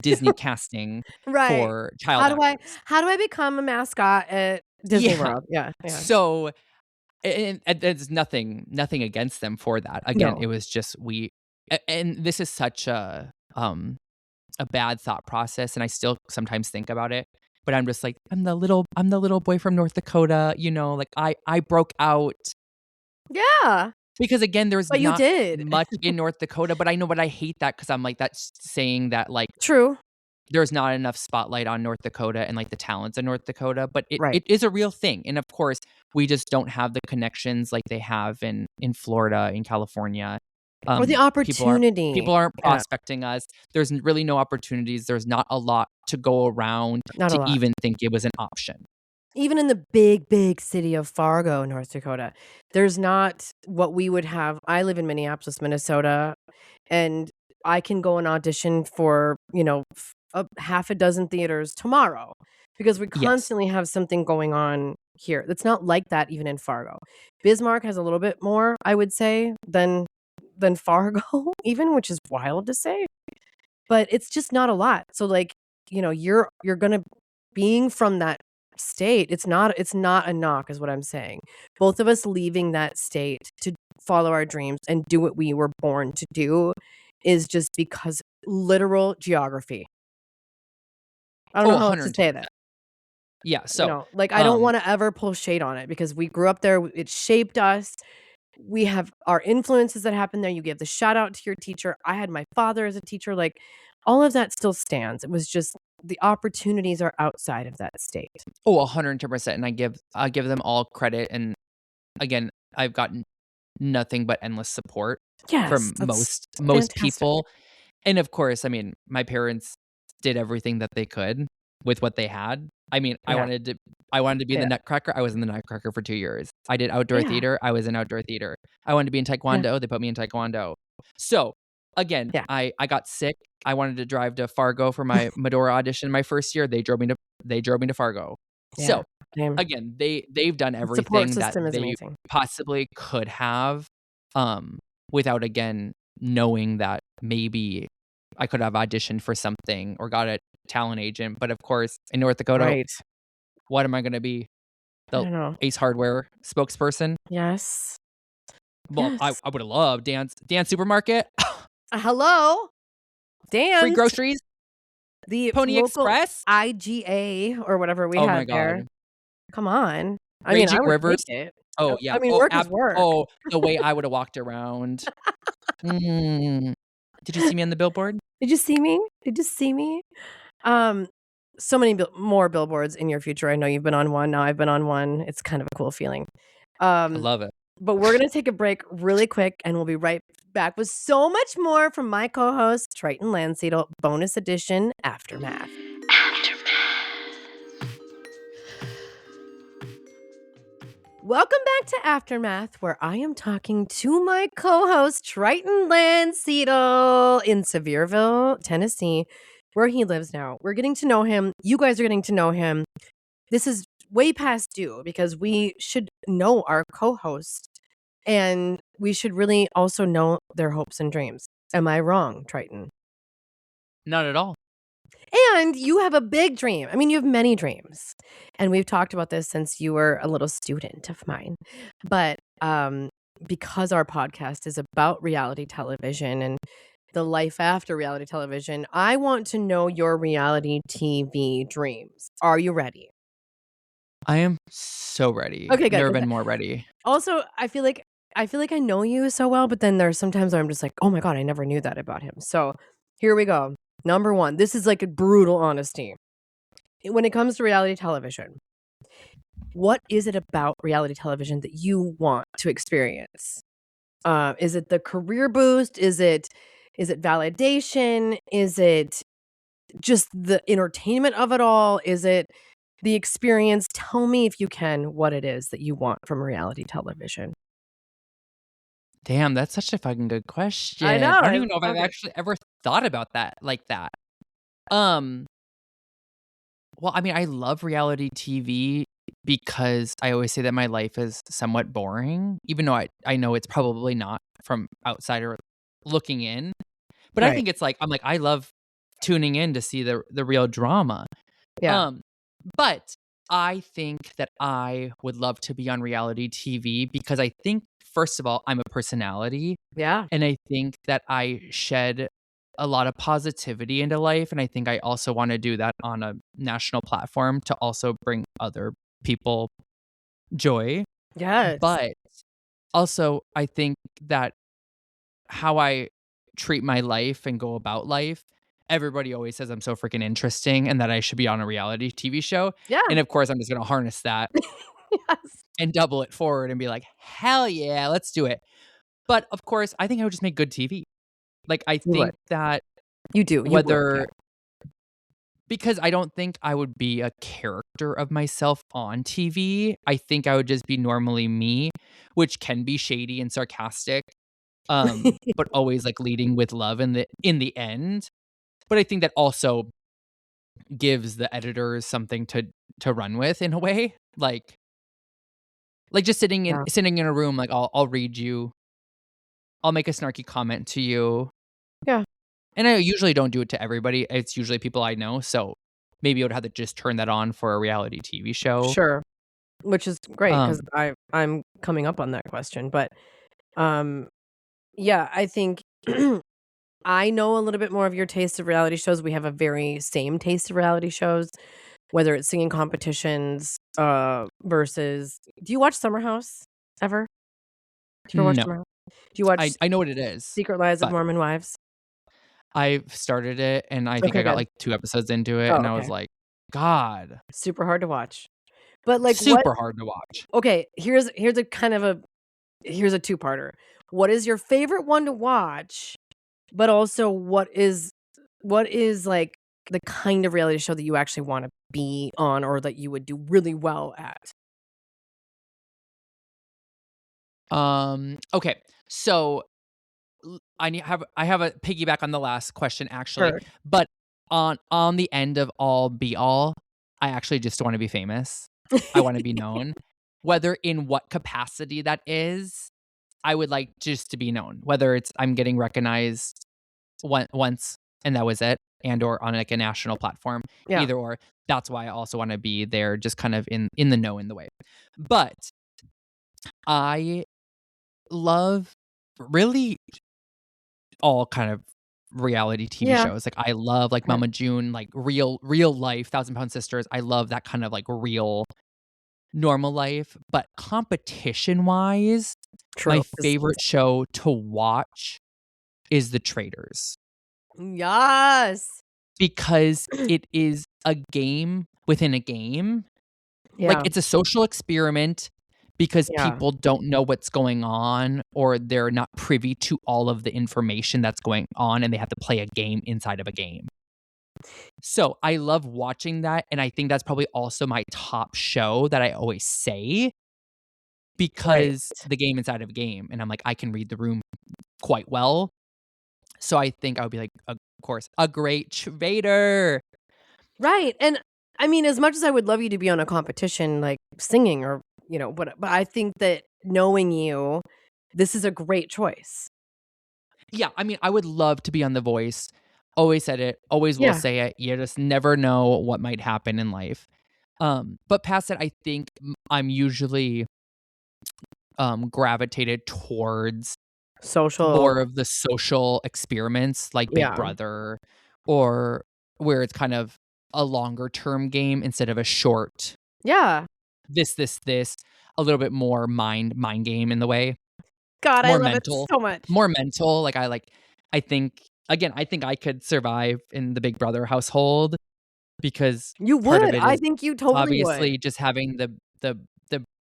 Disney casting Right. for child actors. How do I become a mascot at Disney Yeah. World? Yeah, yeah. So, and there's nothing against them for that. Again, No. it was just and this is such a bad thought process, and I still sometimes think about it, but I'm just like, I'm the little boy from North Dakota," like, I broke out Yeah, because, again, there's but you not did. much in North Dakota, but I know but I hate that because 'cause I'm like, that's saying that, like, True. there's not enough spotlight on North Dakota and, like, the talents in North Dakota, but it Right. it is a real thing, and, of course, we just don't have the connections like they have in Florida, in California. Or the People aren't opportunity. people aren't Yeah, prospecting us. There's really no opportunities. There's not a lot to go around not a to lot. even think it was an option. Even in the big, big city of Fargo, North Dakota, there's not what we would have. I live in Minneapolis, Minnesota, and I can go and audition for, a half a dozen theaters tomorrow because we Yes. constantly have something going on here. It's not like that even in Fargo. Bismarck has a little bit more, I would say, than Fargo even, which is wild to say. But it's just not a lot. So, like, you're gonna being from that state, it's not a knock is what I'm saying. Both of us leaving that state to follow our dreams and do what we were born to do is just because literal geography. I don't Oh, know how else to say that. 110%. Yeah, so, Like, I don't um wanna ever pull shade on it because we grew up there, it shaped us. We have our influences that happen there. You give the shout out to your teacher. I had my father as a teacher, like, all of that still stands. It was just the opportunities are outside of that state. 110%, and I give them all credit, and again, I've gotten nothing but endless support Yes, from that's most fantastic. people, and of course, I mean, my parents did everything that they could with what they had. I mean, Yeah, I wanted to be in the yeah, Nutcracker, I was in the Nutcracker for 2 years. I did outdoor yeah, theater, I was in outdoor theater. I wanted to be in yeah, taekwondo, they put me in taekwondo. So, again, yeah, I got sick, I wanted to drive to Fargo for my Medora audition my first year, they drove me to Fargo. yeah, So, same. again, they've done The support everything that system is they amazing. possibly could have, without, again, knowing that maybe I could have auditioned for something or got a talent agent, but, of course, in North Dakota, Right. what am I gonna be? I the don't know. Ace Hardware spokesperson. Yes. Well, I Yes. would have loved Dan's Supermarket, Hello, free Dan's, groceries, the Pony local Express. IGA or whatever we Oh my had there. god, Come on. I mean, I Raging would Rivers. take it. Oh I yeah. mean, work is work. The way I would have walked around. Mm. Did you see me on the billboard? Did you see me? Did you see me? Um, so many more billboards in your future. I know you've been on one. Now I've been on one. It's kind of a cool feeling. I Um, love it. but we're gonna take a break really quick, and we'll be right back with so much more from my co-host Tryton Landsiedel, bonus edition Aftermath. Welcome back to Aftermath, where I am talking to my co-host Tryton Landsiedel in Sevierville, Tennessee, where he lives now. We're getting to know him. You guys are getting to know him. This is way past due because we should know our co-host and we should really also know their hopes and dreams. Am I wrong, Tryton? Not at all. And you have a big dream. I mean, you have many dreams. And we've talked about this since you were a little student of mine. But because our podcast is about reality television and the life after reality television, I want to know your reality TV dreams. Are you ready? I am so ready. Okay, good. Never been more ready. Also, I feel like I know you so well, but then there's sometimes where I'm just like, oh my God, I never knew that about him. So here we go. Number one, this is like a brutal honesty. When it comes to reality television, what is it about reality television that you want to experience? Is it the career boost? Is it validation? Is it just the entertainment of it all? Is it the experience? Tell me if you can what it is that you want from reality television. Damn, that's such a fucking good question. I know. I don't even know if I've Okay. actually ever thought about that like that. Um, well, I mean, I love reality TV because I always say that my life is somewhat boring, even though I know it's probably not from outsider looking in. But I Right. think it's like I love tuning in to see the real drama. Yeah. Um, but I think that I would love to be on reality TV because I think first of all, I'm a personality Yeah. and I think that I shed a lot of positivity into life and I think I also want to do that on a national platform to also bring other people joy. Yes. But also I think that how I treat my life and go about life, everybody always says I'm so freaking interesting and that I should be on a reality TV show. Yeah. And of course, I'm just going to harness that Yes. and double it forward and be like, hell yeah, let's do it. But of course, I think I would just make good TV. Like, I You would. think that You do. You would. Yeah. whether, because I don't think I would be a character of myself on TV, I think I would just be normally me, which can be shady and sarcastic. But always like leading with love in the end. But I think that also gives the editors something to run with in a way. Like just Yeah. sitting in a room, like I'll read you, I'll make a snarky comment to you. Yeah. And I usually don't do it to everybody. It's usually people I know. So maybe I would have to just turn that on for a reality TV show. Sure. Which is great because Um, I'm coming up on that question. But um yeah, I think I know a little bit more of your taste of reality shows. We have a very same taste of reality shows, whether it's singing competitions, versus do you watch Summer House ever? Do you ever watch no, Summer House? Do you watch I know what it is, Secret Lives of but Mormon Wives? I've started it and I think Okay, I got good. like 2 episodes into it Oh, and I was okay. like, God, Super hard to watch. But like what super hard to watch. okay, here's a kind of a here's a two-parter. What is your favorite one to watch? But also what is like the kind of reality show that you actually wanna be on or that you would do really well at? Okay. So I have a piggyback on the last question actually, Sure. but on the end of all be all, I actually just want to be famous. I want to be known. Whether in what capacity that is, I would like just to be known. Whether it's I'm getting recognized once and that was it, and or on like a national platform, Yeah. either or. That's why I also want to be there, just kind of in the know in the way. But I love really all kind of reality TV Yeah. shows. Like I love like Yeah. Mama June, like real life, Thousand Pound Sisters. I love that kind of like real normal life. But competition wise, True. my favorite show to watch is The Traitors Yes. because it is a game within a game. Like, Yeah. it's a social experiment because Yeah. people don't know what's going on or they're not privy to all of the information that's going on, and they have to play a game inside of a game. So, I love watching that, and I think that's probably also my top show that I always say Right. because the game inside of a game, and I'm like, I can read the room quite well. So, I think I would be like, of course, a great traitor. Right. And I mean, as much as I would love you to be on a competition like singing or, but I think that knowing you, this is a great choice. Yeah, I mean, I would love to be on The Voice. Always said it, always will Yeah. say it. You just never know what might happen in life. But past that, I think I'm usually gravitated towards Social. more of the social experiments like Big Yeah. Brother, or where it's kind of a longer term game instead of a short Yeah. this, a little bit more mind game in the way. God, I More love it mental. so much. More mental, I think again, I think I could survive in the Big Brother household because You part of would. it I is think you totally would. obviously just having the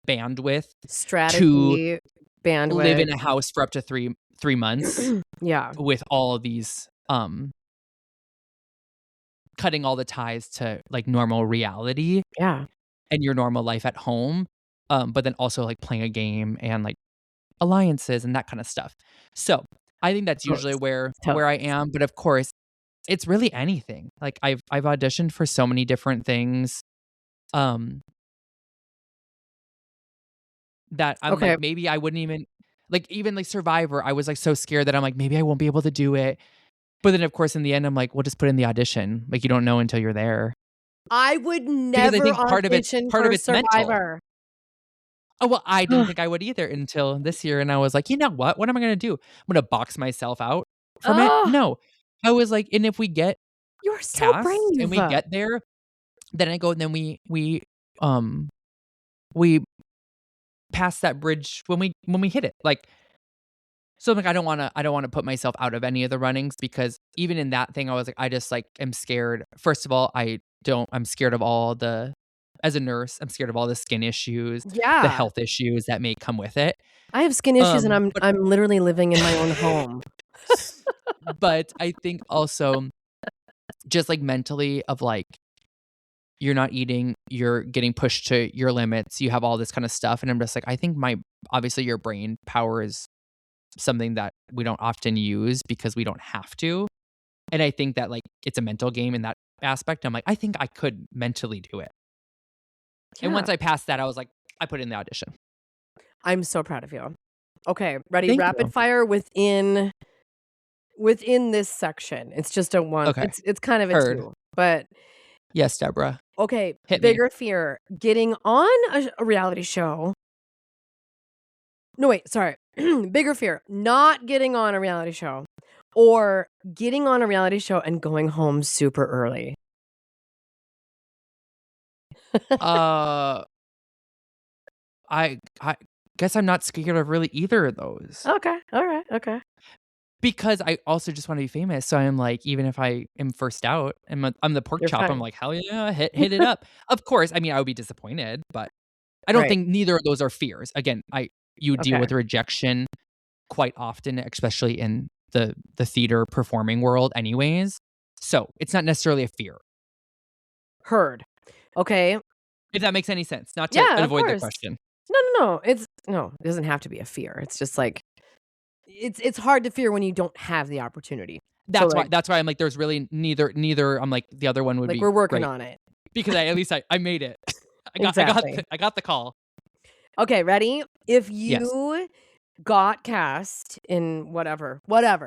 bandwidth to Strategy, live bandwidth. in a house for up to 3 months Yeah. with all of these, cutting all the ties to, like, normal reality Yeah. and your normal life at home, but then also, like, playing a game and, like, alliances and that kinda stuff. So, I think that's usually Totes. where I am, but of course, it's really anything. Like, I've auditioned for so many different things, um, that I'm Okay. like, maybe I wouldn't even like, even, like, Survivor, I was, like, so scared that I'm like, "Maybe I won't be able to do it." But then, of course, in the end, I'm like, "Well, just put in the audition." Like, you don't know until you're there. I would Because I never think audition part of for it's mental. Survivor. Oh, well, I didn't think I would either until this year, and I was like, "You know what? What am I gonna do? I'm gonna box myself out from it?" Oh, No. I was like, "And if we get you're so cast and brave. we get there, then I go and then um, we pass that bridge when we hit it." Like, so I'm like, I don't wanna put myself out of any of the runnings because even in that thing, I was like, I just, like, am scared. First of all, I'm scared of all the as a nurse, I'm scared of all the skin issues, the Yeah. health issues that may come with it. I have skin issues and I'm But I'm literally living in my own home. but I think also just, like, mentally of, like, you're not eating, you're getting pushed to your limits, you have all this kinda stuff, and I'm just like, I think my obviously, your brain power is something that we don't often use because we don't have to, and I think that, like, it's a mental game in that aspect. I'm like, I think I could mentally do it, and Yeah. once I passed that, I was like, I put in the audition. I'm so proud of you. Okay, ready? Thank Rapid you. fire within this section. It's just a one. Okay. It's kind of a Heard. two. But Yes, Deborah. okay, Hit me. bigger fear, getting on a reality show. No, wait, sorry. Bigger fear, not getting on a reality show or getting on a reality show and going home super early. Uh, I guess I'm not scared of really either of those. Okay. All right. Okay. Because I also just wanna be famous, so I'm like, even if I am first out and I'm the pork You're chop, I'm fine. like, "Hell yeah, hit it up." Of course, I mean, I would be disappointed, but I don't Right. think neither of those are fears. Again, you deal Okay. with rejection quite often, especially in the theater performing world anyways, so it's not necessarily a fear, Heard. Okay. if that makes any sense, not to Yeah, of avoid the course. question. No. It doesn't have to be a fear. It's just like it's hard to fear when you don't have the opportunity. So That's why I'm like, there's really neither I'm like, the other one would like be we're working great on it. because at least I made it. Exactly. I got the call. Okay, ready? If Yes. you got cast in whatever,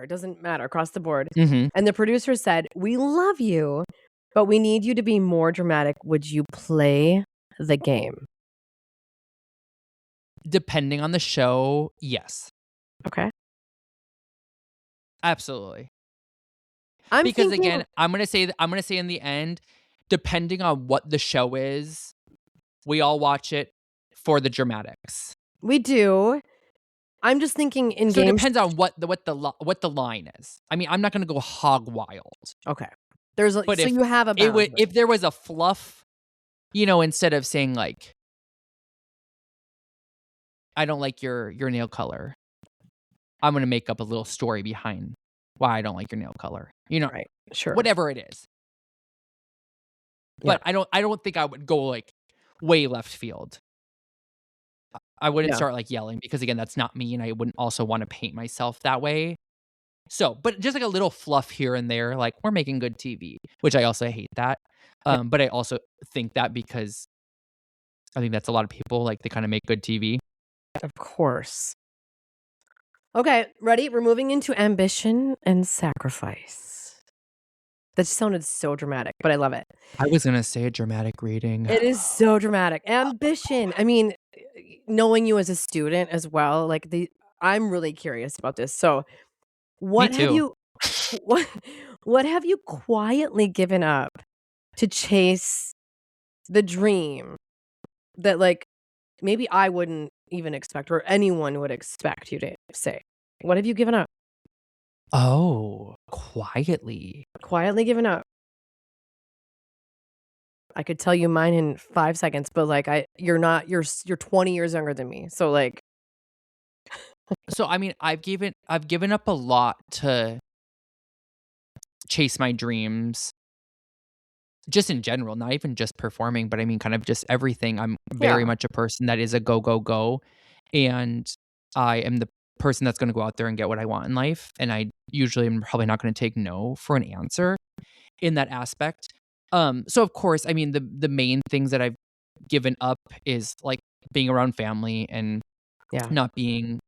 doesn't matter, across the board. Mhm. And the producer said, "We love you, but we need you to be more dramatic. Would you play the game?" Depending on the show, yes. Okay. Absolutely. I'm Because thinking again, I'm gonna say in the end, depending on what the show is, we all watch it for the dramatics. we do. I'm just thinking in So it games. depends on what the line is. I mean, I'm not gonna go hog wild, Okay. but So you have a balance. if there was a fluff, you know, instead of saying like, "I don't like your nail color," I'm gonna make up a little story behind why I don't like your nail color. You know, Right. Sure. whatever it is. Yeah. But I don't think I would go like way left field. I wouldn't Yeah. start like yelling because again, that's not me, and I wouldn't also want to paint myself that way. So, but just like a little fluff here and there, like we're making good TV, which I also hate that. Yeah. But I also think that because I think that's a lot of people like they kind of make good TV. Of course. Okay, ready? We're moving into ambition and sacrifice. That sounded so dramatic, but I love it. I was gonna say a dramatic reading. It is so dramatic. Ambition. I mean, knowing you as a student as well, like I'm really curious about this. So, Me what have too. you what what have you quietly given up to chase the dream that like maybe I wouldn't even expect or anyone would expect you to say? What have you given up? Oh, quietly. Quietly given up. I could tell you mine in 5 seconds, but, like, you're 20 years younger than me, so, like So I mean, I've given up a lot to chase my dreams. Just in general, not even just performing, but I mean kind of just everything. I'm very yeah, much a person that is a go, go, go, and I am the person that's gonna go out there and get what I want in life, and I usually am probably not gonna take no for an answer in that aspect. So of course, I mean, the main things that I've given up is, like, being around family and yeah, not being,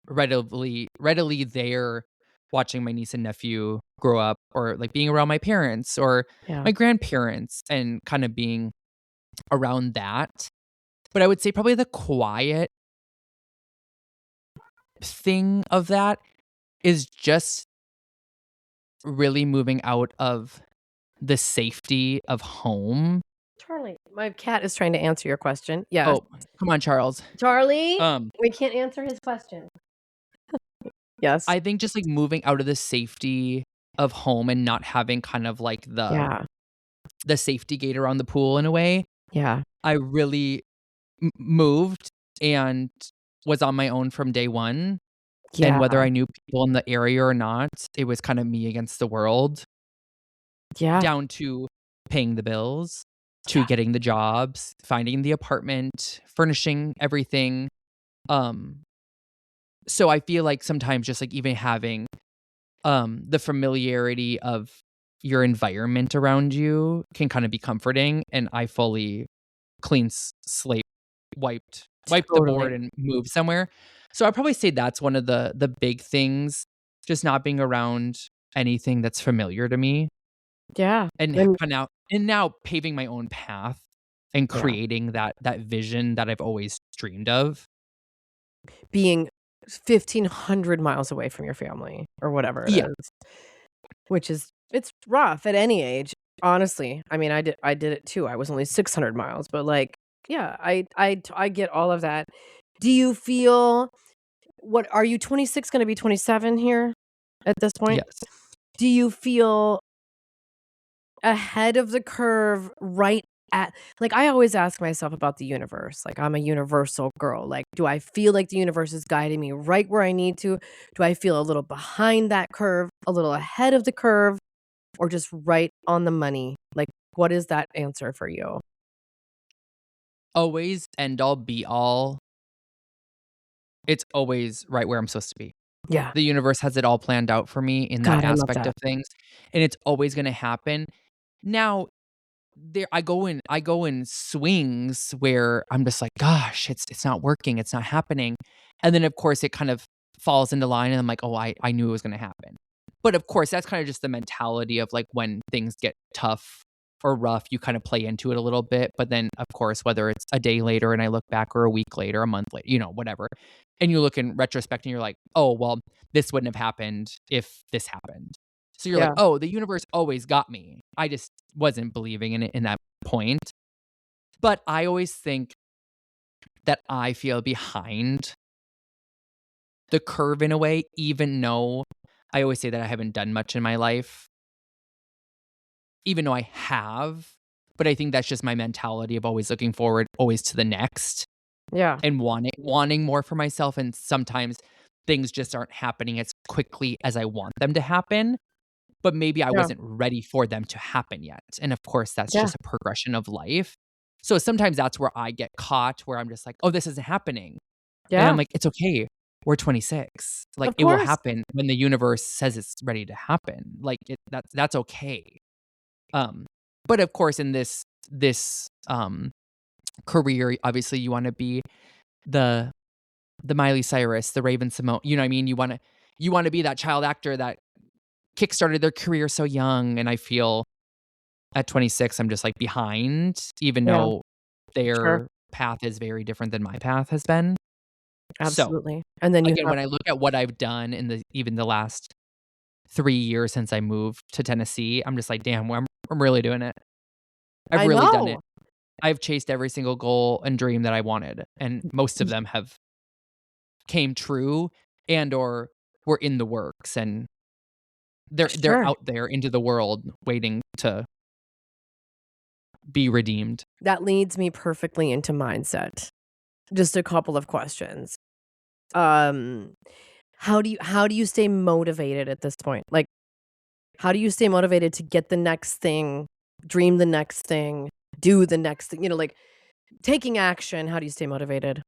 readily there watching my niece and nephew grow up or, like, being around my parents or yeah. my grandparents and kinda being around that. But I would say probably the quiet thing of that is just really moving out of the safety of home. Charlie, my cat is trying to answer your question. Yes. Oh, come on, Charles. Charlie, Um, we can't answer his question. Yes. I think just, like, moving out of the safety of home and not having kind of, like, Yeah, the safety gate around the pool in a way, yeah, I really moved and was on my own from day 1, and yeah, whether I knew people in the area or not, it was kinda me against the world, yeah, down to paying the bills, to yeah. getting the jobs, finding the apartment, furnishing everything, um, so I feel like sometimes just, like, even having, the familiarity of your environment around you can kinda be comforting, and I fully clean slate wiped the board Totally. and moved somewhere. So I'd probably say that's one of the big things, just not being around anything that's familiar to me Yeah, and and now paving my own path and yeah, creating that vision that I've always dreamed of. being 1,500 miles away from your family or whatever it Yeah. is, which is it's rough at any age, honestly. I mean, I did it too. I was only 600 miles, but, like, yeah, I get all of that. Do you feel what are you 26 gonna be 27 here at this point? Yes. Do you feel ahead of the curve right at like, I always ask myself about the universe, like, I'm a universal girl, like, do I feel like the universe is guiding me right where I need to? Do I feel a little behind that curve, a little ahead of the curve, or just right on the money? Like, what is that answer for you? Always end all be all. It's always right where I'm supposed to be. Yeah. The universe has it all planned out for me in that God, I love aspect that. of things, and it's always gonna happen. Now I go in swings where I'm just like, "Gosh, it's not working, it's not happening." And then, of course, it kind of falls into line, and I'm like, "Oh, I knew it was gonna happen." But, of course, that's kinda just the mentality of, like, when things get tough or rough, you kinda play into it a little bit, but then, of course, whether it's a day later and I look back or a week later, a month later, whatever, and you look in retrospect and you're like, "Oh, well, this wouldn't have happened if this happened." So you're like, Yeah. "Oh, the universe always got me. I just wasn't believing in it in that point." But I always think that I feel behind the curve in a way, even though I always say that I haven't done much in my life, even though I have. But I think that's just my mentality of always looking forward, always to the next, Yeah. and wanting more for myself. And sometimes things just aren't happening as quickly as I want them to happen. But maybe I Yeah. wasn't ready for them to happen yet. And of course, that's Yeah. just a progression of life. So sometimes that's where I get caught, where I'm just like, "Oh, this isn't happening." And I'm Yeah. like, "It's okay. We're 26. Like, Of it will course. happen when the universe says it's ready to happen. Like, that's okay." Um, but of course, in this career, obviously, you wanna be the Miley Cyrus, the Raven Simone, you know what I mean? You wanna be that child actor that kickstarted their career so young, and I feel at 26, I'm just, like, behind, even Yeah. though Sure. their path is very different than my path has been. So, Absolutely. And then you again, have when I look at what I've done in even the last 3 years since I moved to Tennessee, I'm just like, "Damn, well, I'm really doing it. I've I really done it." know. I've chased every single goal and dream that I wanted, and most of Y them have came true and or were in the works, and they're Sure. out there into the world waiting to be redeemed. That leads me perfectly into mindset. Just a couple of questions. Um, how do you stay motivated at this point? Like, how do you stay motivated to get the next thing, dream the next thing, do the next thing, like, taking action, how do you stay motivated?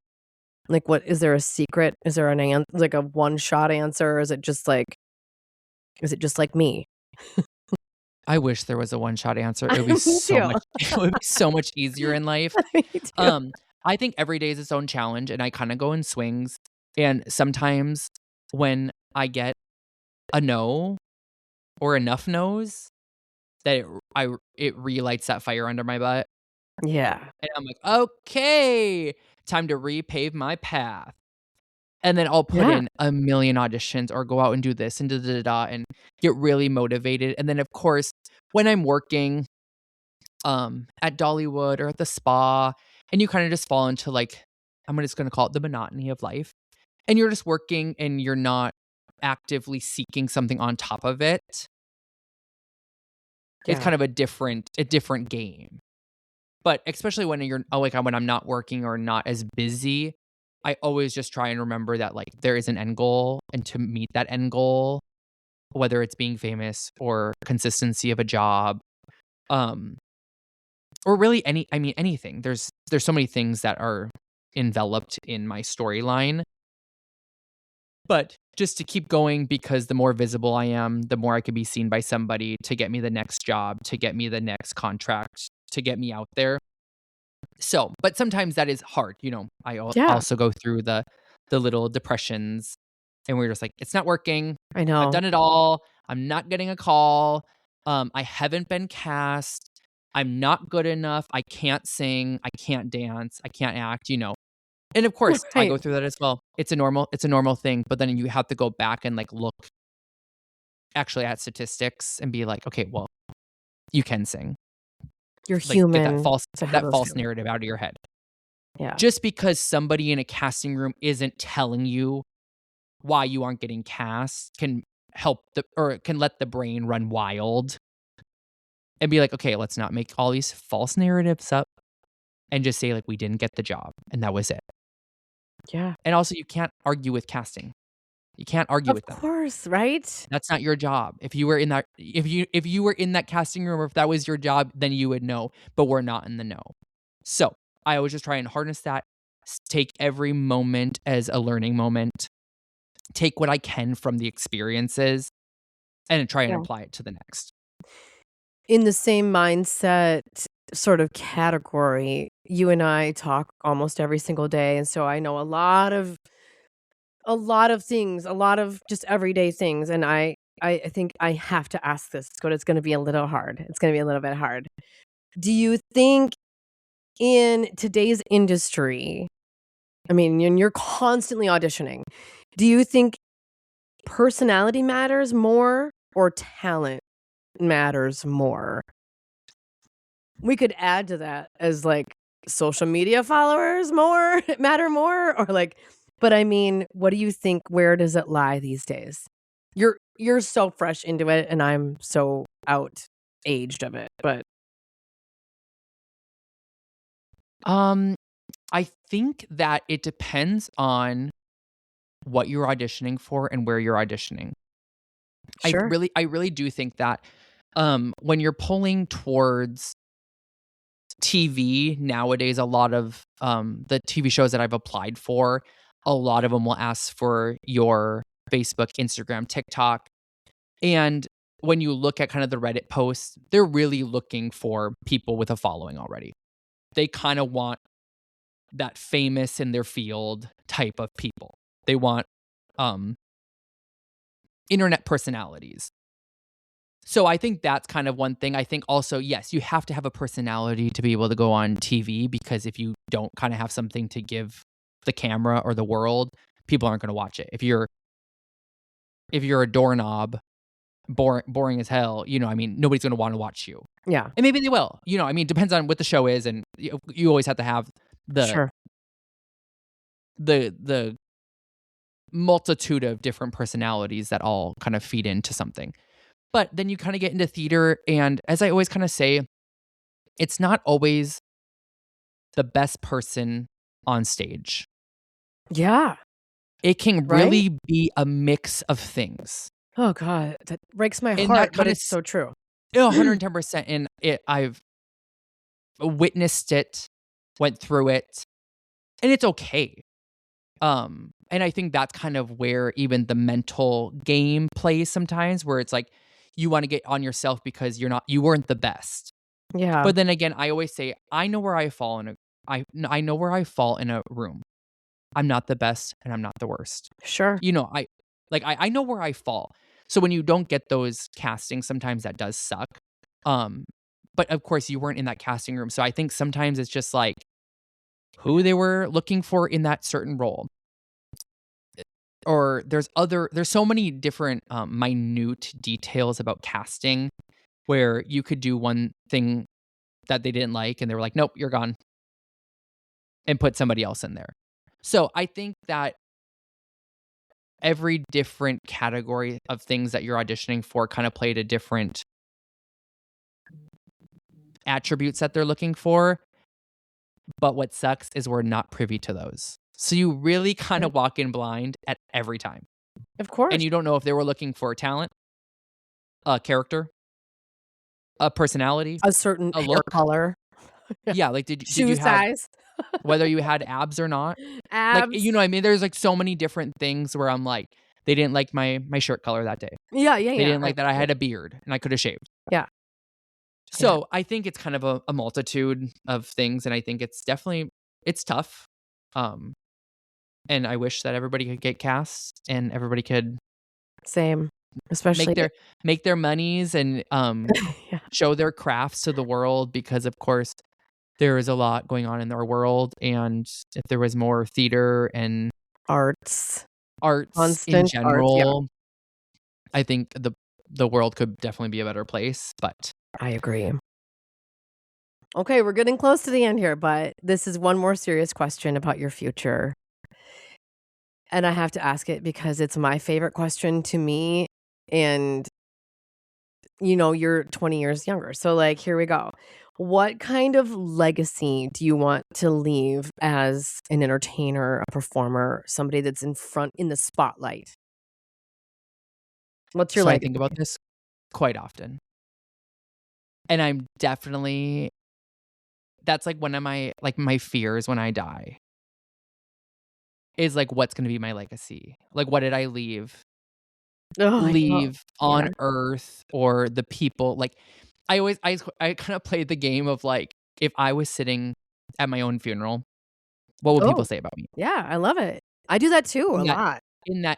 Like, what is there a secret? Is there like a one-shot answer? Or is it just like me? I wish there was a one-shot answer. It would be Me so too. much it would be so much easier in life. Me too. Um, I think every day is its own challenge, and I kinda go in swings, and sometimes when I get a no or enough no's that it relights that fire under my butt, Yeah. and I'm like, "Okay, time to repave my path." And then I'll put Yeah. in a million auditions or go out and do this and da da da da and get really motivated. And then, of course, when I'm working, at Dollywood or at the spa, and you kinda just fall into, like, I'm just gonna call it the monotony of life, and you're just working and you're not actively seeking something on top of it, it's Yeah. kind of a different game. But especially when when I'm not working or not as busy, I always just try and remember that, like, there is an end goal, and to meet that end goal, whether it's being famous or consistency of a job, um, or really anything. There's so many things that are enveloped in my storyline, but just to keep going because the more visible I am, the more I could be seen by somebody to get me the next job, to get me the next contract, to get me out there. So, but sometimes that is hard, I Yeah. also go through the little depressions, and we're just like, "It's not working. I I've know. done it all. I'm not getting a call. I haven't been cast. I'm not good enough. I can't sing. I can't dance. I can't act." And of course, I Right. go through that as well. It's a normal thing, but then you have to go back and, like, look actually at statistics and be like, "Okay, well, you can sing." You're Like, get that human false to get have that those false feelings. narrative out of your head. Yeah. Just because somebody in a casting room isn't telling you why you aren't getting cast can can let the brain run wild and be like, "Okay, let's not make all these false narratives up and just say, like, we didn't get the job, and that was it." Yeah. And also, you can't argue with casting. You can't argue Of with them. course, right? That's not your job. If you were in that casting room or if that was your job, then you would know, but we're not in the know. So, I always just try and harness that, take every moment as a learning moment, take what I can from the experiences, and try and Yeah. apply it to the next. In the same mindset, sort of category, you and I talk almost every single day, and so I know a lot of things, a lot of just everyday things, and I think I have to ask this, but it's gonna be a little hard. It's gonna be a little bit hard. Do you think in today's industry, I mean, and you're constantly auditioning, do you think personality matters more or talent matters more? We could add to that as, like, social media followers more matter more or, like but, I mean, what do you think where does it lie these days? You're so fresh into it, and I'm so out-aged of it, but Um, I think that it depends on what you're auditioning for and where you're auditioning. sure. I really do think that, when you're pulling towards TV nowadays, a lot of, the TV shows that I've applied for, a lot of them will ask for your Facebook, Instagram, TikTok, and when you look at kind of the Reddit posts, they're really looking for people with a following already. They kinda want that famous in their field type of people. They want, um, internet personalities. So I think that's kind of one thing. I think also, yes, you have to have a personality to be able to go on TV because if you don't kinda have something to give the camera or the world, people aren't gonna watch it. If you're a doorknob, boring as hell, I mean, nobody's gonna wanna watch you. Yeah, And maybe they will, I mean, depends on what the show is, and you always have to have the sure. the multitude of different personalities that all kind of feed into something. But then you kinda get into theater, and as I always kinda say, it's not always the best person on stage. Yeah, It can right? really be a mix of things, Oh god, that breaks my and that heart, but kinda it's so true. 110%, and I've witnessed it, went through it, and it's okay. And I think that's kind of where even the mental game plays sometimes, where it's like, you wanna get on yourself because you weren't the best. Yeah, But then again, I always say, I know where I fall in a room. I'm not the best and I'm not the worst. sure. I know where I fall. So when you don't get those castings, sometimes that does suck. Um, but of course you weren't in that casting room. So I think sometimes it's just like who they were looking for in that certain role. Or there's so many different minute details about casting where you could do one thing that they didn't like and they were like, "Nope, you're gone," and put somebody else in there. So I think that every different category of things that you're auditioning for kind of played a different attributes that they're looking for, but what sucks is we're not privy to those. So you really kind Right. of walk in blind at every time, Of and course. you don't know if they were looking for talent, a character, a personality, A certain a hair look. color, Yeah, like, did shoe you have size, whether you had abs or not? Like, abs. what I mean? There's, like, so many different things where I'm like, they didn't like my shirt color that day. Yeah, yeah, They yeah, didn't like that I had a beard and I coulda shaved. yeah, yeah. So, I think it's kind of a multitude of things, and I think it's tough, um, and I wish that everybody could get cast and everybody could Same, make especially their make their monies and, yeah, show their crafts to the world because, of course, there is a lot going on in our world, and if there was more theater and arts, arts in constant arts, yeah, general, I think the world could definitely be a better place, but I agree. Okay, we're getting close to the end here, but this is one more serious question about your future, and I have to ask it because it's my favorite question to me, and, you're 20 years younger, so, like, here we go. What kind of legacy do you want to leave as an entertainer, a performer, somebody that's in the spotlight? What's your so I think legacy? about this quite often, and I'm definitely that's, like, one of my fears when I die is, like, what's gonna be my legacy? Like, what did I Oh, I know. leave Yeah. on Earth or the people, like, I kinda played the game of, like if I was sitting at my own funeral, what would people Oh, say about me? yeah, I love it. I do that too a In that lot.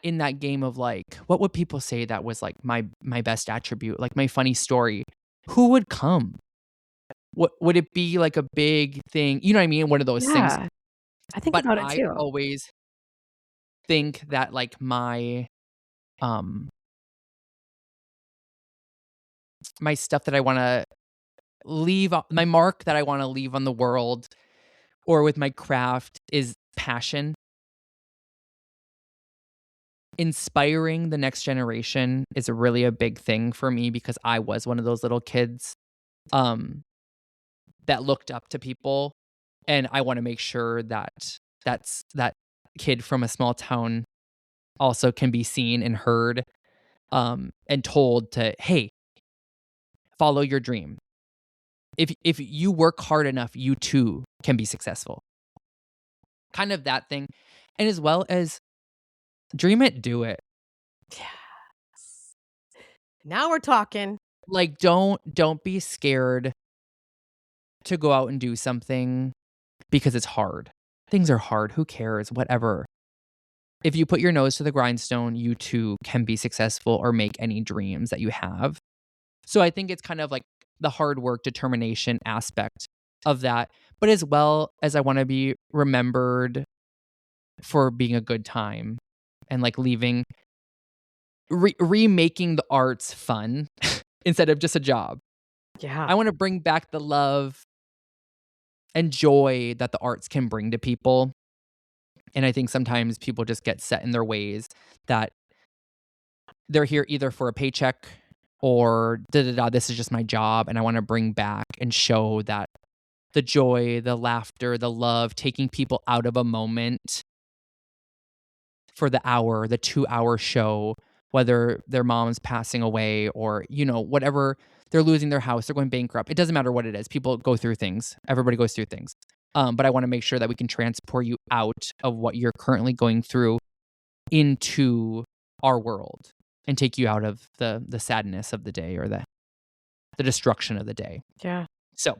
in that game of, like, what would people say that was, like, my best attribute, like, my funny story? Who would come? What would it be, like, a big thing? You know what I mean? One of those things. Yeah, I think But about it I too. always think that, like, um my stuff that I wanna leave o my mark that I wanna leave on the world or with my craft is passion. Inspiring the next generation is really a big thing for me because I was one of those little kids, um, that looked up to people, and I wanna make sure that that kid from a small town also can be seen and heard, and told to, "Hey, follow your dream. If you work hard enough, you too can be successful." Kind of that thing, and as well as dream it, do it. Yes. Now we're talking. Like, don't be scared to go out and do something because it's hard. Things are hard, who cares? Whatever. If you put your nose to the grindstone, you too can be successful or make any dreams that you have. So I think it's kind of like the hard work, determination aspect of that, but as well as I wanna be remembered for being a good time and, like, leaving remaking the arts fun instead of just a job. Yeah. I wanna bring back the love and joy that the arts can bring to people, and I think sometimes people just get set in their ways that they're here either for a paycheck or da da da. This is just my job, and I wanna bring back and show that the joy, the laughter, the love, taking people out of a moment for the hour, the 2-hour show, whether their mom's passing away or, whatever, they're losing their house, they're going bankrupt. It doesn't matter what it is. People go through things. Everybody goes through things. But I wanna make sure that we can transport you out of what you're currently going through into our world and take you out of the sadness of the day or the destruction of the day. Yeah. So,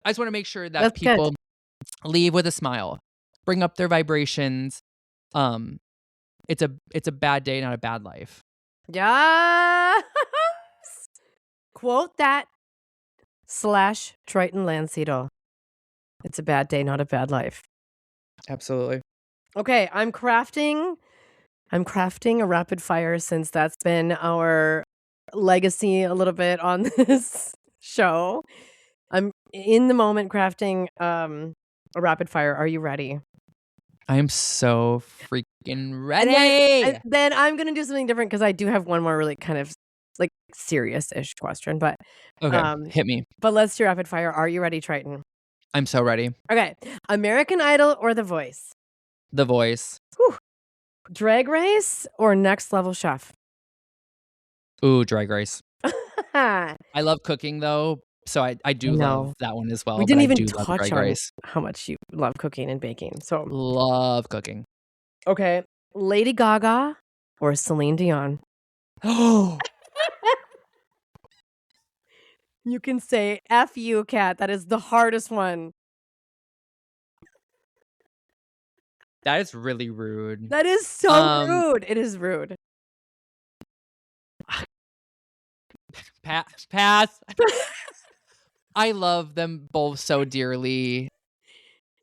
I just wanna make sure that That's good. people leave with a smile, bring up their vibrations. Um, it's a bad day, not a bad life. Yes. Quote that slash Tryton Landsiedel. It's a bad day, not a bad life. Absolutely. Okay, I'm crafting a rapid fire since that's been our legacy a little bit on this show. I'm in the moment crafting a rapid fire. Are you ready? I am so freaking And ready. then I'm gonna do something different because I do have one more really kind of like serious-ish question, Okay, um, hit me. but let's do rapid fire. Are you ready, Triton? I'm so ready. Okay, American Idol or The Voice? The Voice. Whew. Drag Race or Next Level Chef? Ooh, Drag Race. I I love cooking though, so I do love know. that one as We well, but didn't I even do love touch Drag on Race. how much you love cooking and baking. So, Love cooking. okay, Lady Gaga or Celine Dion? Oh, You can say F you, Kat. That is the hardest one. that is really rude. That is so Um, rude. It is rude. pass. I love them both so dearly.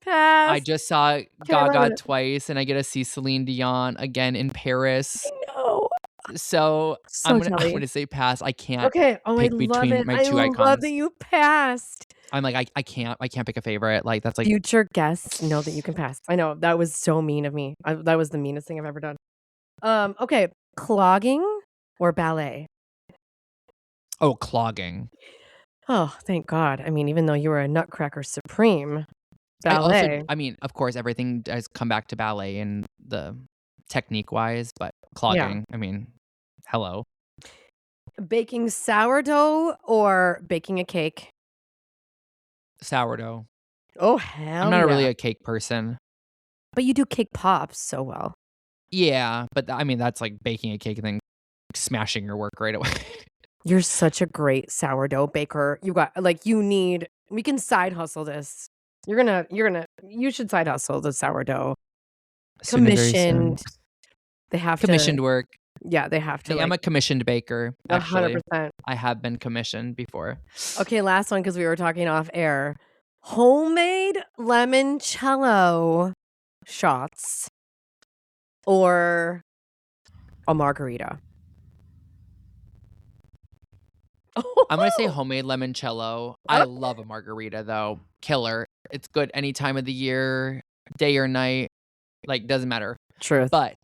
I Pass. just saw Can't Gaga run it. twice, and I get to see Celine Dion again in Paris. No. So So I'm jelly. gonna say pass. I can't Okay. Oh, I pick love between it. my I 2 love that icons. you passed. I'm like, I can't pick a favorite. Like, that's like, Future guests know that you can pass. I know that was so mean of me. That was the meanest thing I've ever done. Okay, clogging or ballet? oh, clogging. Oh, thank God. I mean, even though you were a nutcracker supreme, ballet. I mean, of course, everything does come back to ballet and the technique-wise, but Yeah. clogging, I mean, hello. Baking sourdough or baking a cake? Sourdough. Oh, I'm hell not really yeah. a cake person. But you do cake pops so well. Yeah, but I mean, that's like baking a cake and then smashing your work right away. You're such a great sourdough baker. We can side hustle this. You should side hustle the sourdough. Soon and very soon. Commissioned. They have to, Commissioned work. they have I to am a commissioned baker, actually. 100%. I have been commissioned before. Okay, last one because we were talking off air. Homemade limoncello shots or a margarita. I'm going to say homemade limoncello. I love a margarita, though. Killer. It's good any time of the year, day or night. Like, doesn't matter. Truth. But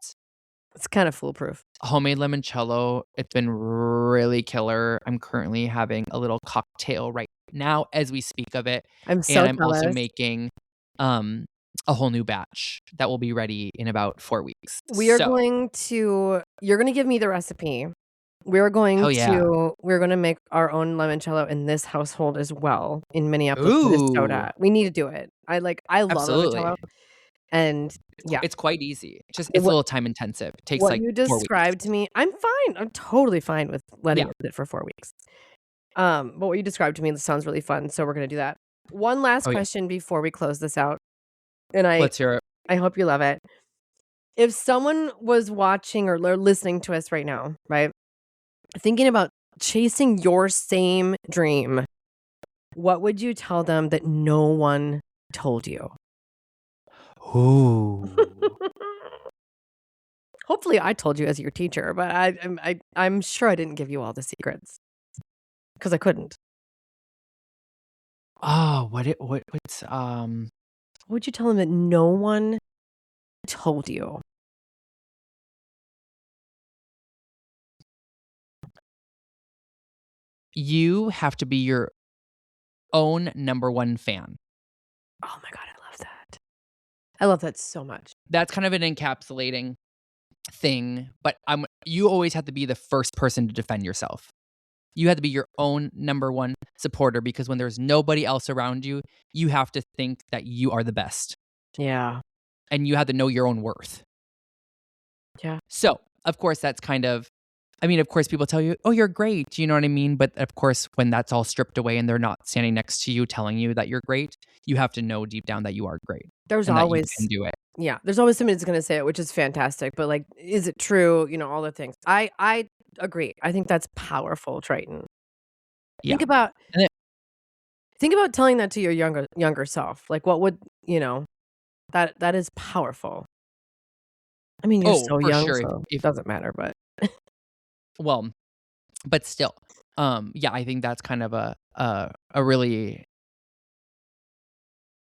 It's kind of foolproof. homemade limoncello, it's been really killer. I'm currently having a little cocktail right now as we speak of it. I'm so And I'm also jealous. making a whole new batch that will be ready in about 4 weeks. You're So, going to give me the recipe. We're going hell yeah. to make our own limoncello in this household as well in Minneapolis, Ooh, Minnesota. We need to do it. I love absolutely. limoncello. And yeah, It's quite easy. It's a what little time intensive. It takes what like you 4 weeks. described to me, I'm fine. I'm totally fine with letting Yeah. it for 4 weeks. But what you described to me sounds really fun, so we're gonna do that. One last Oh, yeah. question before we close this out, and Let's hear it. I hope you love it. If someone was watching or listening to us right now, right, thinking about chasing your same dream, what would you tell them that no one told you? Ooh. Hopefully, I told you as your teacher, but I'm sure I didn't give you all the secrets because I couldn't. Oh, what's What would you tell them that no one told you? you have to be your own number one fan. Oh my God, I love that. I love that so much. That's kind of an encapsulating thing, but you always have to be the first person to defend yourself. You have to be your own number one supporter because when there's nobody else around you, you have to think that you are the best Yeah. and you have to know your own worth. Yeah. So, of course, that's kind of, of course, people tell you, oh, you're great. You know what I mean? But of course, when that's all stripped away and they're not standing next to you telling you that you're great, you have to know deep down that you are great There's and that you always can do it. Yeah, there's always somebody that's gonna say it, which is fantastic, but, is it true? All the things. I agree. I think that's powerful, Triton. Yeah. Think about And think about telling that to your younger self. Like, what would that is powerful. I mean, you're so for young, sure. so it If doesn't matter, but well, but still, yeah, I think that's kind of a really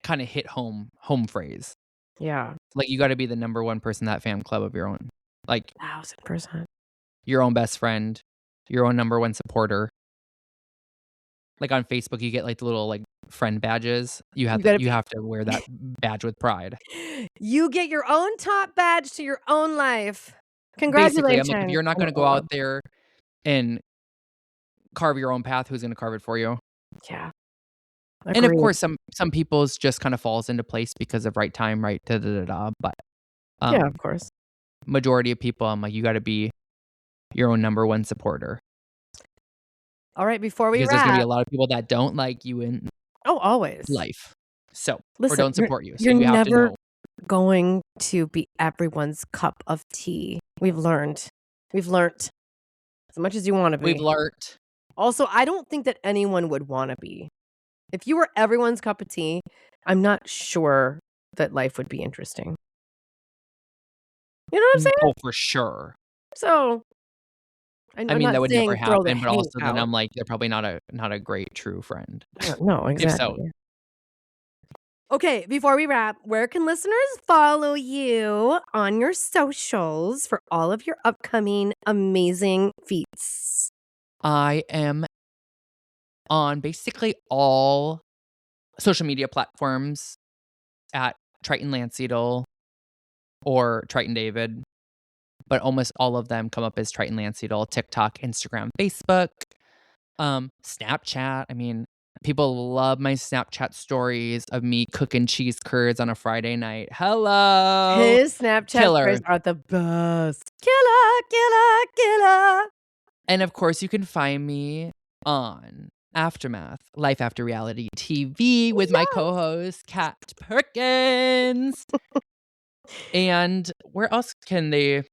kind of hit home phrase. yeah, Like you got to be the number one person in that fan club of your own, like 1,000%. your own best friend, your own number one supporter. Like on Facebook, you get like the little like friend badges. You have gotta you have to wear that badge with pride. You get your own top badge to your own life. Basically, I'm like, if Congratulations. you're not going to go out there and carve your own path, who's going to carve it for you? Yeah. And of Agreed. course, some people's just kind of falls into place because of right time, right da da da da. But Yeah, of course. majority of people, I'm like, you got to be your own number one supporter All right, before we because there's going to be wrap. a lot of people that don't like you in Oh, always. life, so or Listen, don't support you. So you're you have to never know. going to be everyone's cup of tea. We've learned as much as you want to be. We've learned. Also, I don't think that anyone would want to be. If you were everyone's cup of tea, I'm not sure that life would be interesting. You know what I'm saying? Oh, for sure. So, I'm I mean, not that would saying never throw the happen, but hate also then out. I'm like, you're probably not a great true friend. No, If so, exactly. Okay, before we wrap, where can listeners follow you on your socials for all of your upcoming amazing feats? I am on basically all social media platforms at Tryton Landsiedel or Tryton David, but almost all of them come up as Tryton Landsiedel, TikTok, Instagram, Facebook, Snapchat. I mean, people love my Snapchat stories of me cooking cheese curds on a Friday night. Hello. His Snapchat Killer. stories are the best. Killer, killer, killer. And of course, you can find me on Aftermath, Life After Reality TV with my co-host, Kat Perkins. And where else can they?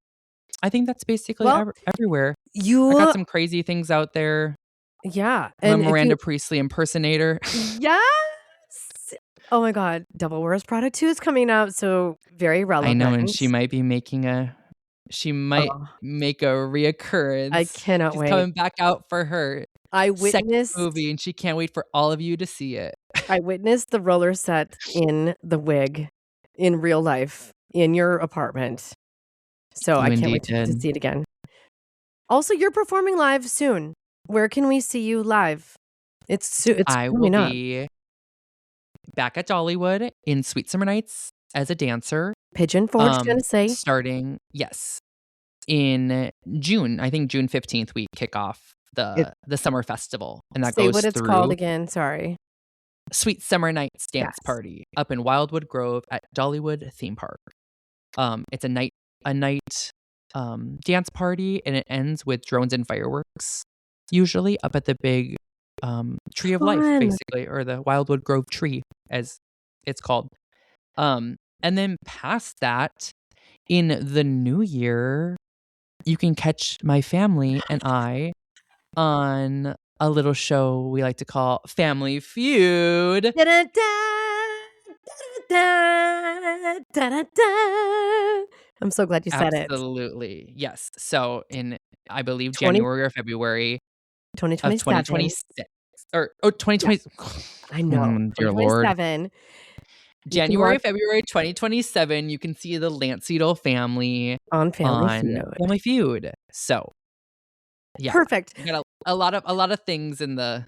I think that's basically Well, everywhere. I you, got some crazy things out there. yeah. I'm a And if Miranda you, Priestley impersonator. yes. Oh my God. Double Wears Product 2 is coming out. So very I know, and relevant. she might Oh, make a reoccurrence. I cannot She's wait. coming back out for her I second witnessed movie, and she can't wait for all of you to see it. the roller set in the wig in real life in your apartment. So You I can't indeed wait to did. see it again. Also, you're performing live soon. Where can we see you live? It's I will coming up. be back at Dollywood in Sweet Summer Nights as a dancer. Pigeon Forge, Tennessee. Starting, yes, in June. I think June 15th we kick off the summer festival, and that Say goes what it's called through again. Sorry. Sweet Summer Nights Dance Yes. Party up in Wildwood Grove at Dollywood Theme Park. It's a night dance party, and it ends with drones and fireworks, usually up at the big Tree of Life, Fun. basically, or the Wildwood Grove tree, as it's called. And then past that, in the new year, you can catch my family and I on a little show we like to call Family Feud. Da-da-da, I'm so glad you said it. Absolutely. Yes. So in, I believe, 20 January or February of 2027. 2026 or 2020. I know. Dear Lord. 2027. January, February 2027, you can see the Landsiedel family on Family Feud. Family Feud. So, yeah. Perfect. We got a lot of things in the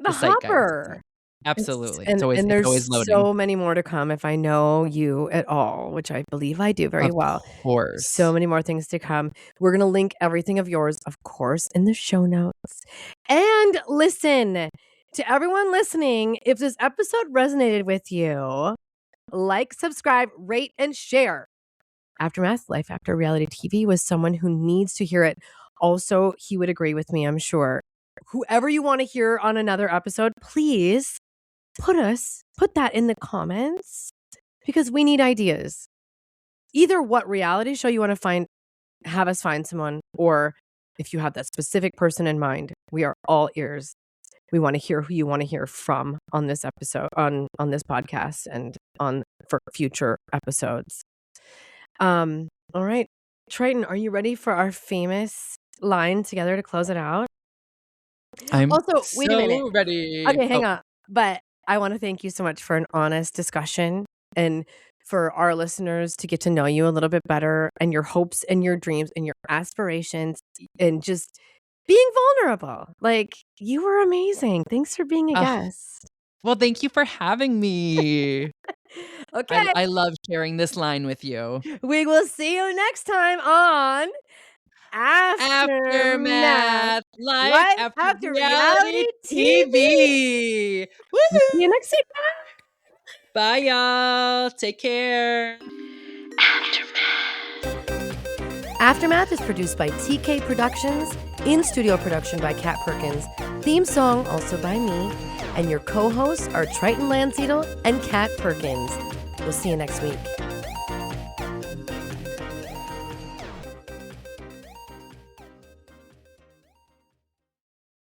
zeitgeist. hopper. Absolutely. And there's always loading. so many more to come if I know you at all, which I believe I do very well. Of course. So many more things to come. We're going to link everything of yours, of course, in the show notes. And listen, to everyone listening, if this episode resonated with you, like, subscribe, rate, and share. Aftermath, Life After Reality TV was someone who needs to hear it. Also, he would agree with me, I'm sure. Whoever you want to hear on another episode, please put that in the comments because we need ideas. Either what reality show you want to have us find someone, or if you have that specific person in mind, we are all ears. We want to hear who you want to hear from on this episode, on this podcast, and for future episodes. All right, Tryton, are you ready for our famous line together to close it out? I'm also, wait a minute. ready. Okay, hang on. But I want to thank you so much for an honest discussion and for our listeners to get to know you a little bit better and your hopes and your dreams and your aspirations and just being vulnerable. Like, you were amazing. Thanks for being a guest. Well, thank you for having me. Okay. I love sharing this line with you. We will see you next time on Aftermath, Life After Reality TV. Woo! See you next week. Bye, y'all. Take care. Aftermath is produced by TK Productions, in-studio production by Kat Perkins, theme song also by me, and your co-hosts are Tryton Landsiedel and Kat Perkins. We'll see you next week.